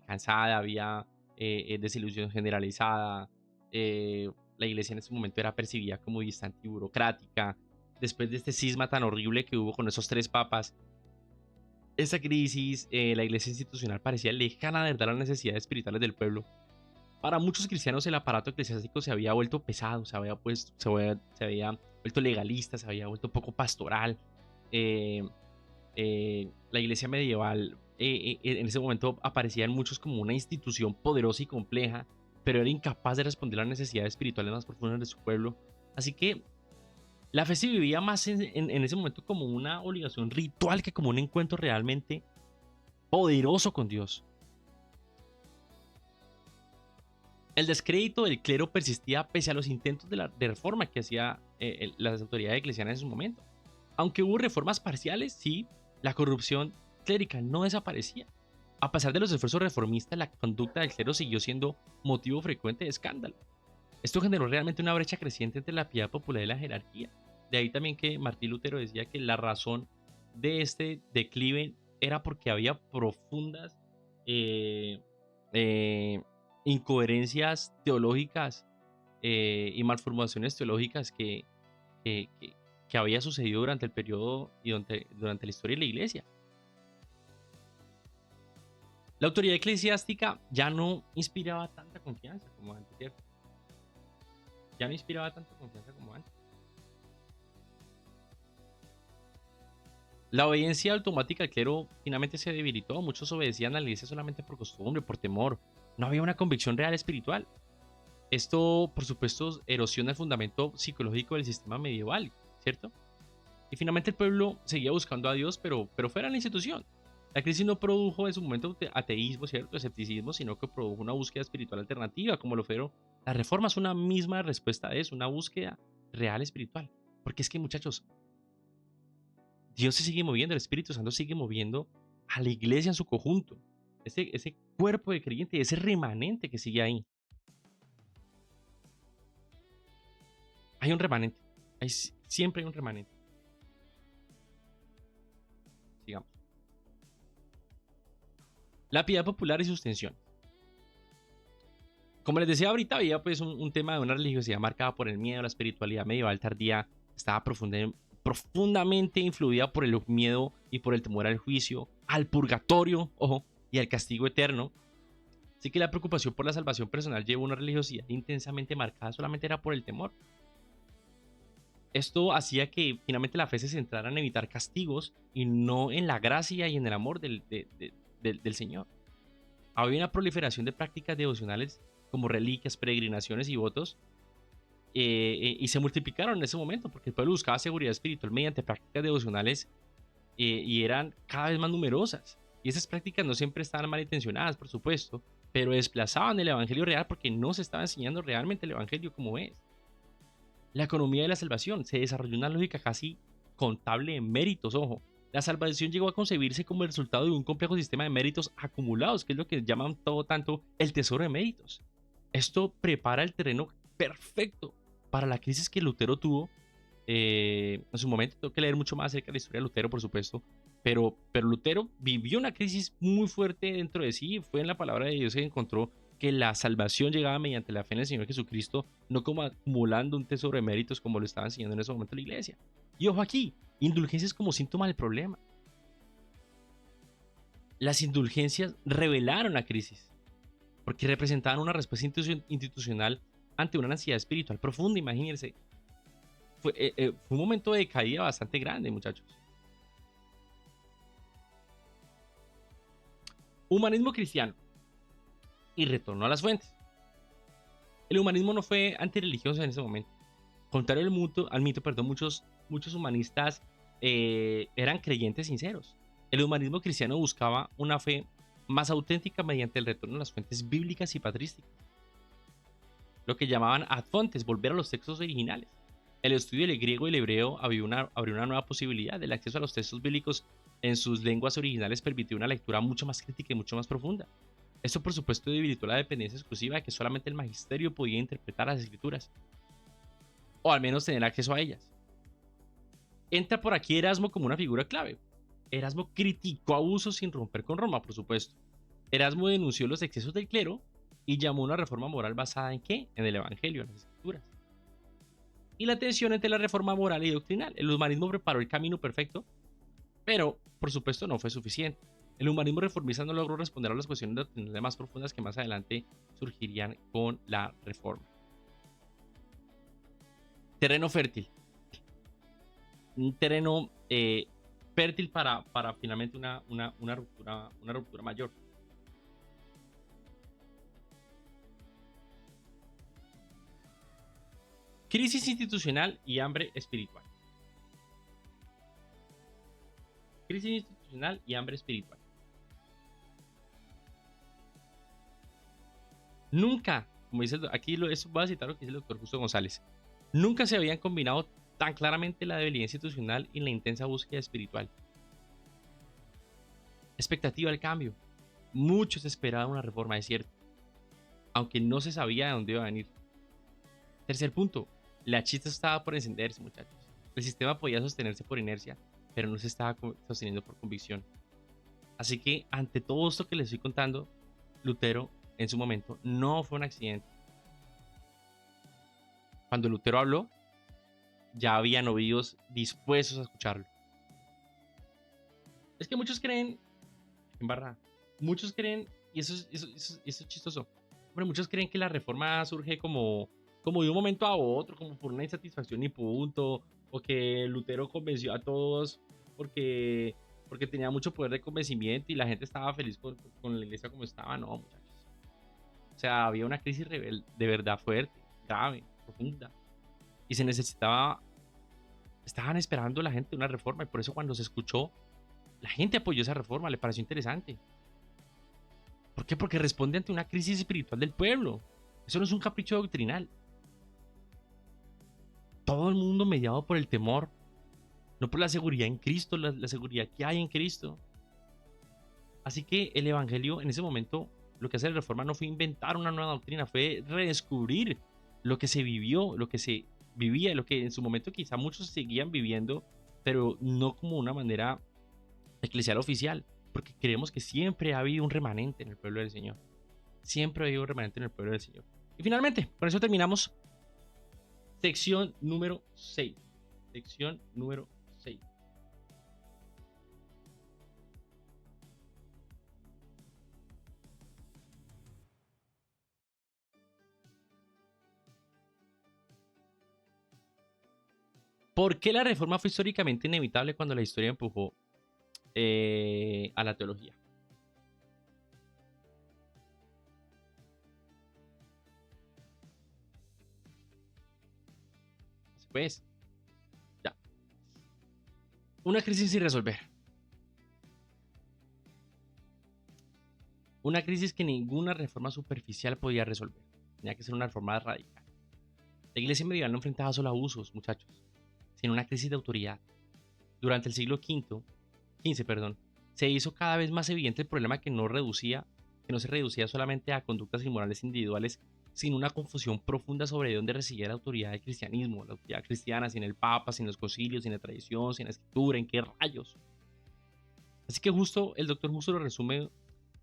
cansada, había desilusión generalizada. La iglesia en ese momento era percibida como distante y burocrática. Después de este cisma tan horrible que hubo con esos 3 papas, esa crisis, la iglesia institucional parecía lejana de verdad las necesidades espirituales del pueblo. Para muchos cristianos el aparato eclesiástico se había vuelto pesado, se había vuelto legalista, se había vuelto poco pastoral. La iglesia medieval en ese momento aparecía en muchos como una institución poderosa y compleja, pero era incapaz de responder a las necesidades espirituales más profundas de su pueblo. Así que la fe se vivía más en ese momento como una obligación ritual que como un encuentro realmente poderoso con Dios. El descrédito del clero persistía pese a los intentos de reforma que hacía las autoridades eclesianas en su momento. Aunque hubo reformas parciales, sí, la corrupción clerical no desaparecía. A pesar de los esfuerzos reformistas, la conducta del clero siguió siendo motivo frecuente de escándalo. Esto generó realmente una brecha creciente entre la piedad popular y la jerarquía. De ahí también que Martín Lutero decía que la razón de este declive era porque había profundas incoherencias teológicas y malformaciones teológicas que había sucedido durante el periodo y durante la historia de la iglesia. La autoridad eclesiástica ya no inspiraba tanta confianza como antes, ¿cierto? Ya no inspiraba tanta confianza como antes. La obediencia automática al clero finalmente se debilitó. Muchos obedecían a la iglesia solamente por costumbre, por temor. No había una convicción real espiritual. Esto, por supuesto, erosiona el fundamento psicológico del sistema medieval, ¿cierto? Y finalmente el pueblo seguía buscando a Dios, pero fuera de la institución. La crisis no produjo en su momento ateísmo, ¿cierto? Escepticismo, sino que produjo una búsqueda espiritual alternativa, como lo fueron. La reforma es una misma respuesta a eso, una búsqueda real espiritual. Porque es que, muchachos, Dios se sigue moviendo, el Espíritu Santo sigue moviendo a la iglesia en su conjunto. Ese cuerpo de creyente, ese remanente que sigue ahí. Hay un remanente. Siempre hay un remanente. Sigamos. La piedad popular y sus tensiones. Como les decía ahorita, había pues un tema de una religiosidad marcada por el miedo. La espiritualidad medieval tardía estaba profundamente influida por el miedo y por el temor al juicio, al purgatorio, ojo, y al castigo eterno. Así que la preocupación por la salvación personal llevó una religiosidad intensamente marcada solamente era por el temor. Esto hacía que finalmente la fe se centrara en evitar castigos y no en la gracia y en el amor del Señor. Había una proliferación de prácticas devocionales como reliquias, peregrinaciones y votos, y se multiplicaron en ese momento porque el pueblo buscaba seguridad espiritual mediante prácticas devocionales y eran cada vez más numerosas. Y esas prácticas no siempre estaban malintencionadas, por supuesto, pero desplazaban el evangelio real porque no se estaba enseñando realmente el evangelio como es. La economía de la salvación se desarrolló una lógica casi contable de méritos, ojo. La salvación llegó a concebirse como el resultado de un complejo sistema de méritos acumulados, que es lo que llaman todo tanto el tesoro de méritos. Esto prepara el terreno perfecto para la crisis que Lutero tuvo en su momento. Tengo que leer mucho más acerca de la historia de Lutero, por supuesto, pero Lutero vivió una crisis muy fuerte dentro de sí. Fue en la palabra de Dios que encontró que la salvación llegaba mediante la fe en el Señor Jesucristo, no como acumulando un tesoro de méritos como lo estaba enseñando en ese momento la iglesia. Y ojo aquí, indulgencias como síntoma del problema. Las indulgencias revelaron la crisis, porque representaban una respuesta institucional ante una ansiedad espiritual profunda. Imagínense, fue un momento de caída bastante grande, muchachos. Humanismo cristiano y retorno a las fuentes. El humanismo no fue antirreligioso en ese momento. Contrario al mito, perdón, muchos humanistas eran creyentes sinceros. El humanismo cristiano buscaba una fe más auténtica mediante el retorno a las fuentes bíblicas y patrísticas, lo que llamaban ad fontes, volver a los textos originales. El estudio del griego y el hebreo abrió una nueva posibilidad. El acceso a los textos bíblicos en sus lenguas originales permitió una lectura mucho más crítica y mucho más profunda. Esto, por supuesto, debilitó la dependencia exclusiva de que solamente el magisterio podía interpretar las escrituras, o al menos tener acceso a ellas. Entra por aquí Erasmo como una figura clave. Erasmo criticó abusos sin romper con Roma, por supuesto. Erasmo denunció los excesos del clero y llamó a una reforma moral basada en ¿qué? En el Evangelio, en las Escrituras. Y la tensión entre la reforma moral y doctrinal. El humanismo preparó el camino perfecto, pero por supuesto no fue suficiente. El humanismo reformista no logró responder a las cuestiones doctrinales más profundas que más adelante surgirían con la reforma. Terreno fértil. Un terreno fértil para finalmente una ruptura mayor. Crisis institucional y hambre espiritual. Crisis institucional y hambre espiritual. Nunca, como dice aquí eso voy a citar lo que dice el doctor Justo González, nunca se habían combinado tan claramente la debilidad institucional y la intensa búsqueda espiritual. Expectativa del cambio. Muchos esperaban una reforma, es cierto, aunque no se sabía de dónde iba a venir. Tercer punto, la chispa estaba por encenderse, muchachos. El sistema podía sostenerse por inercia, pero no se estaba sosteniendo por convicción. Así que ante todo esto que les estoy contando, Lutero en su momento no fue un accidente. Cuando Lutero habló, ya habían oídos dispuestos a escucharlo. Es que muchos creen, en barra, muchos creen, y eso es chistoso, hombre, muchos creen que la reforma surge como de un momento a otro, como por una insatisfacción y punto, o que Lutero convenció a todos porque tenía mucho poder de convencimiento y la gente estaba feliz con la iglesia como estaba. No, muchachos. O sea, había una crisis de verdad fuerte, grave, profunda, y se necesitaba, estaban esperando la gente una reforma, y por eso cuando se escuchó, la gente apoyó esa reforma, le pareció interesante. ¿Por qué? Porque responde ante una crisis espiritual del pueblo. Eso no es un capricho doctrinal. Todo el mundo mediado por el temor, no por la seguridad en Cristo, la seguridad que hay en Cristo. Así que el Evangelio en ese momento, lo que hace la reforma no fue inventar una nueva doctrina, fue redescubrir lo que se vivió, lo que se vivía, lo que en su momento quizá muchos seguían viviendo, pero no como una manera eclesial oficial, porque creemos que siempre ha habido un remanente en el pueblo del Señor. Siempre ha habido un remanente en el pueblo del Señor. Y finalmente, con eso terminamos sección número 6. Sección número 6. ¿Por qué la reforma fue históricamente inevitable cuando la historia empujó a la teología? Pues, ya. Una crisis sin resolver. Una crisis que ninguna reforma superficial podía resolver. Tenía que ser una reforma radical. La iglesia medieval no enfrentaba solo abusos, muchachos, sino una crisis de autoridad. Durante el siglo XV, perdón, se hizo cada vez más evidente el problema que no se reducía solamente a conductas inmorales individuales, sino una confusión profunda sobre dónde residía la autoridad del cristianismo, la autoridad cristiana, sin el Papa, sin los concilios, sin la tradición, sin la escritura, en qué rayos. Así que el doctor Justo lo resume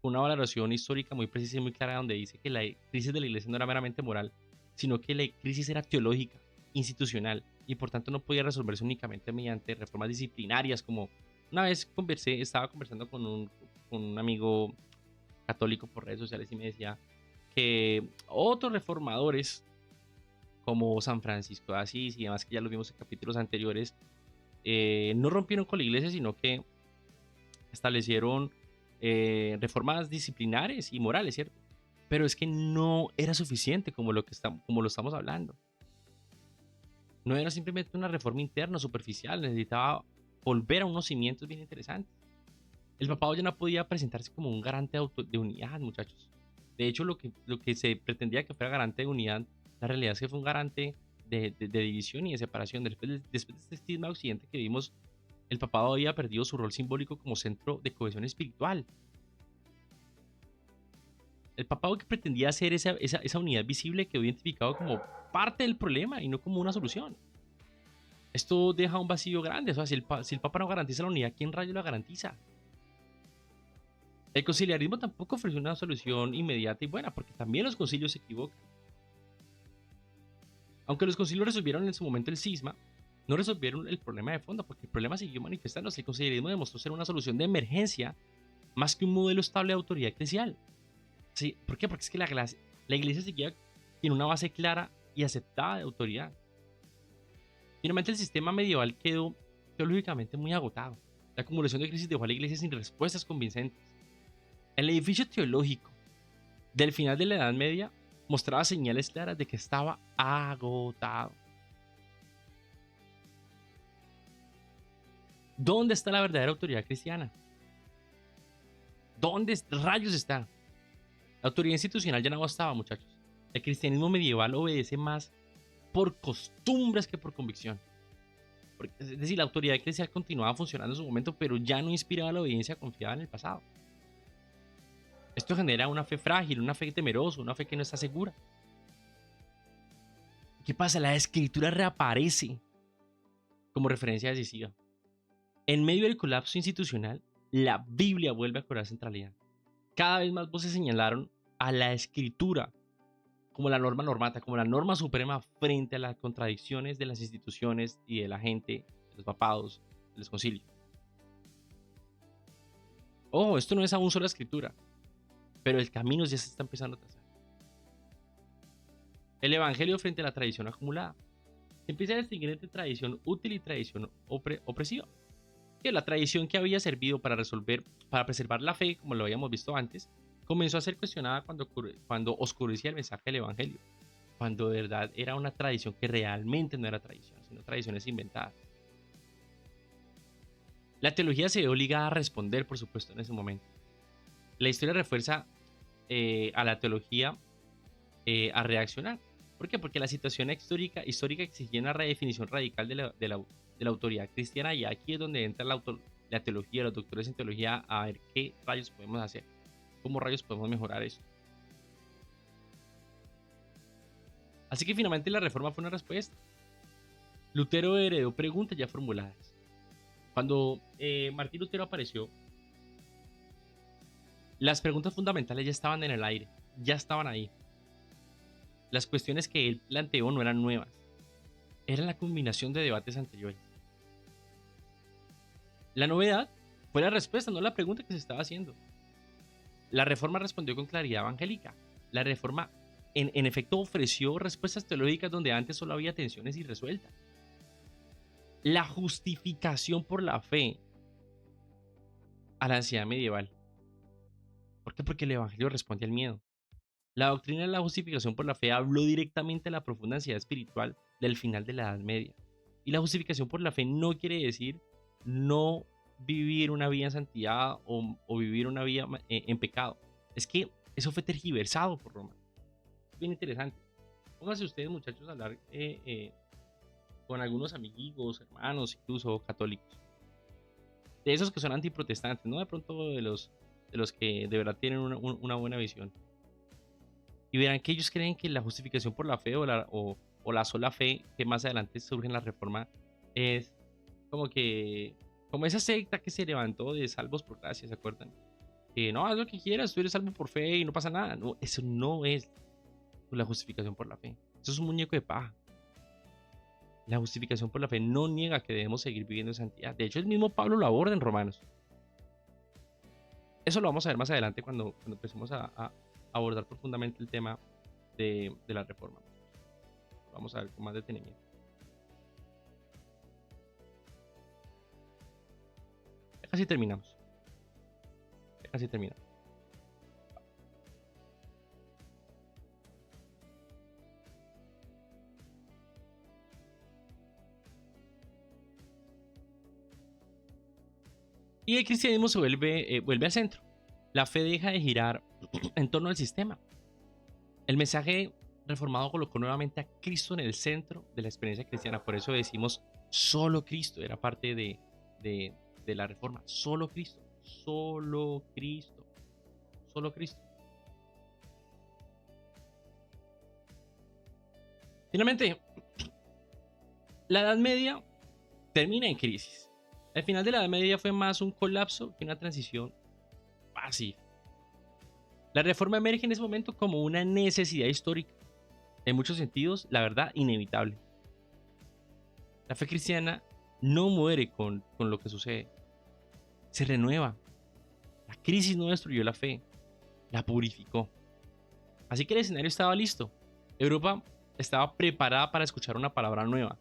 con una valoración histórica muy precisa y muy clara, donde dice que la crisis de la iglesia no era meramente moral, sino que la crisis era teológica, institucional, y por tanto no podía resolverse únicamente mediante reformas disciplinarias, como una vez estaba conversando con un amigo católico por redes sociales y me decía que otros reformadores como San Francisco de Asís y demás, que ya lo vimos en capítulos anteriores, no rompieron con la iglesia, sino que establecieron reformas disciplinares y morales, ¿cierto? Pero es que no era suficiente como como lo estamos hablando. No era simplemente una reforma interna superficial, necesitaba volver a unos cimientos bien interesantes. El papado ya no podía presentarse como un garante de unidad, muchachos. De hecho, lo que se pretendía que fuera garante de unidad, la realidad es que fue un garante de división y de separación. Después de este estigma occidente que vimos, el papado había perdido su rol simbólico como centro de cohesión espiritual. El papado que pretendía ser esa unidad visible quedó identificado como parte del problema y no como una solución. Esto deja un vacío grande. O sea, si el Papa no garantiza la unidad, ¿quién rayo la garantiza? El conciliarismo tampoco ofreció una solución inmediata y buena, porque también los concilios se equivocan. Aunque los concilios resolvieron en su momento el cisma, no resolvieron el problema de fondo, porque el problema siguió manifestándose. El conciliarismo demostró ser una solución de emergencia más que un modelo estable de autoridad eclesial. ¿Sí? ¿Por qué? Porque es que la iglesia seguía en una base clara y aceptada de autoridad. Finalmente, el sistema medieval quedó teológicamente muy agotado. La acumulación de crisis dejó a la iglesia sin respuestas convincentes. El edificio teológico del final de la Edad Media mostraba señales claras de que estaba agotado. ¿Dónde está la verdadera autoridad cristiana? ¿Dónde rayos está? La autoridad institucional ya no bastaba, muchachos. El cristianismo medieval obedece más por costumbres que por convicción. Es decir, la autoridad eclesial continuaba funcionando en su momento, pero ya no inspiraba la obediencia confiada en el pasado. Esto genera una fe frágil, una fe temerosa, una fe que no está segura. ¿Qué pasa? La escritura reaparece como referencia decisiva. En medio del colapso institucional, la Biblia vuelve a cobrar centralidad. Cada vez más voces señalaron a la escritura como la norma normata, como la norma suprema frente a las contradicciones de las instituciones y de la gente, de los papados, de los concilios. Ojo, esto no es aún solo escritura, pero el camino ya se está empezando a trazar. El evangelio frente a la tradición acumulada. Se empieza a distinguir entre tradición útil y tradición opresiva. Que la tradición que había servido para preservar la fe, como lo habíamos visto antes, comenzó a ser cuestionada cuando oscurecía el mensaje del evangelio. Cuando de verdad era una tradición que realmente no era tradición, sino tradiciones inventadas. La teología se ve obligada a responder, por supuesto, en ese momento. La historia refuerza a la teología a reaccionar. ¿Por qué? Porque la situación histórica exigía una redefinición radical de la autoridad cristiana, y aquí es donde entra la teología, los doctores en teología, a ver qué rayos podemos hacer, cómo rayos podemos mejorar eso. Así que finalmente la reforma fue una respuesta. Lutero heredó preguntas ya formuladas. Cuando Martín Lutero apareció, las preguntas fundamentales ya estaban en el aire, ya estaban ahí. Las cuestiones que él planteó no eran nuevas, eran la combinación de debates anteriores. La novedad fue la respuesta, no la pregunta que se estaba haciendo. La reforma respondió con claridad evangélica. La reforma, en efecto, ofreció respuestas teológicas donde antes solo había tensiones irresueltas. La justificación por la fe a la ansiedad medieval. ¿Por qué? Porque el evangelio responde al miedo. La doctrina de la justificación por la fe habló directamente de la profunda ansiedad espiritual del final de la Edad Media. Y la justificación por la fe no quiere decir no vivir una vida en santidad o vivir una vida en pecado. Es que eso fue tergiversado por Roma. Es bien interesante. Pónganse ustedes, muchachos, a hablar con algunos amigos, hermanos, incluso católicos. De esos que son antiprotestantes, no de pronto de los que de verdad tienen una buena visión. Y verán que ellos creen que la justificación por la fe o la sola fe, que más adelante surge en la Reforma, es como que, como esa secta que se levantó de salvos por gracia, ¿se acuerdan? Que no, haz lo que quieras, tú eres salvo por fe y no pasa nada. No, eso no es la justificación por la fe. Eso es un muñeco de paja. La justificación por la fe no niega que debemos seguir viviendo en santidad. De hecho, el mismo Pablo lo aborda en Romanos. Eso lo vamos a ver más adelante cuando empecemos a abordar profundamente el tema de la reforma. Vamos a ver con más detenimiento. Ya casi terminamos. Ya casi terminamos. Y el cristianismo se vuelve al centro. La fe deja de girar en torno al sistema. El mensaje reformado colocó nuevamente a Cristo en el centro de la experiencia cristiana. Por eso decimos solo Cristo era parte de la reforma. Solo Cristo. Solo Cristo. Solo Cristo. Finalmente, la Edad Media termina en crisis. El final de la Edad Media fue más un colapso que una transición pacífica. La reforma emerge en ese momento como una necesidad histórica. En muchos sentidos, la verdad, inevitable. La fe cristiana no muere con lo que sucede. Se renueva. La crisis no destruyó la fe, la purificó. Así que el escenario estaba listo. Europa estaba preparada para escuchar una palabra nueva,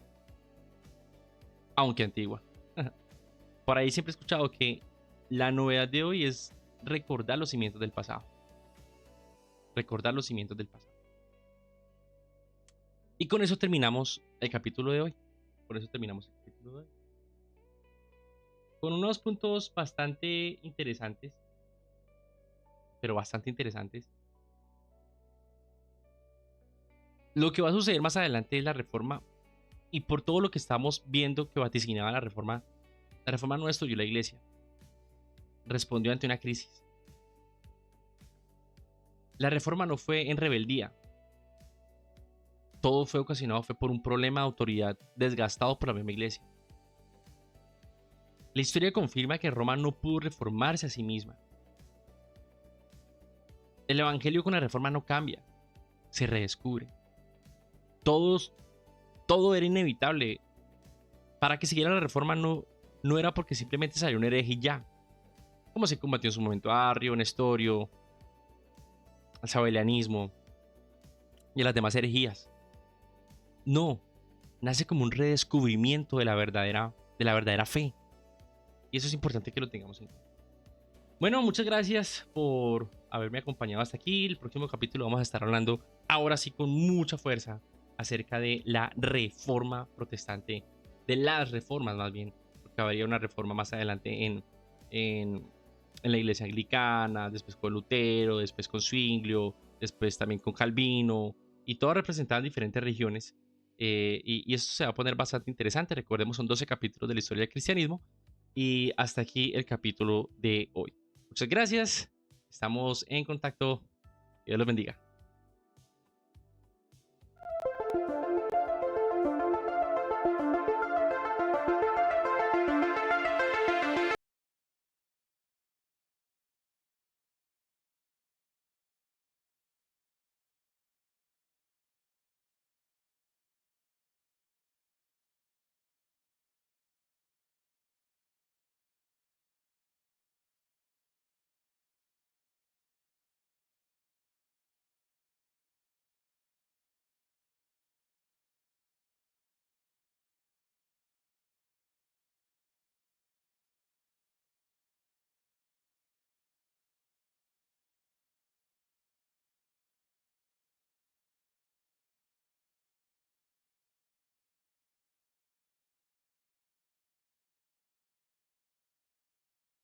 aunque antigua. Por ahí siempre he escuchado que la novedad de hoy es recordar los cimientos del pasado. Recordar los cimientos del pasado. Y con eso terminamos el capítulo de hoy. Con eso terminamos el capítulo de hoy. Con unos puntos bastante interesantes. Pero bastante interesantes. Lo que va a suceder más adelante es la reforma. Y por todo lo que estamos viendo que vaticinaba la reforma no destruyó la iglesia. Respondió ante una crisis. La reforma no fue en rebeldía. Todo fue ocasionado por un problema de autoridad desgastado por la misma iglesia. La historia confirma que Roma no pudo reformarse a sí misma. El evangelio con la reforma no cambia, se redescubre. Todo era inevitable. Para que siguiera la reforma no era porque simplemente salió un hereje y ya. Como se combatió en su momento a Arrio, Nestorio, al sabelianismo y a las demás herejías. No, nace como un redescubrimiento de la verdadera fe. Y eso es importante que lo tengamos en cuenta. Bueno, muchas gracias por haberme acompañado hasta aquí. El próximo capítulo vamos a estar hablando ahora sí con mucha fuerza acerca de la reforma protestante, de las reformas más bien, porque habría una reforma más adelante en la iglesia anglicana, después con Lutero, después con Zwinglio, después también con Calvino, y todas representaban diferentes regiones. Y esto se va a poner bastante interesante. Recordemos, son 12 capítulos de la historia del cristianismo. Y hasta aquí el capítulo de hoy. Muchas gracias. Estamos en contacto. Que Dios los bendiga.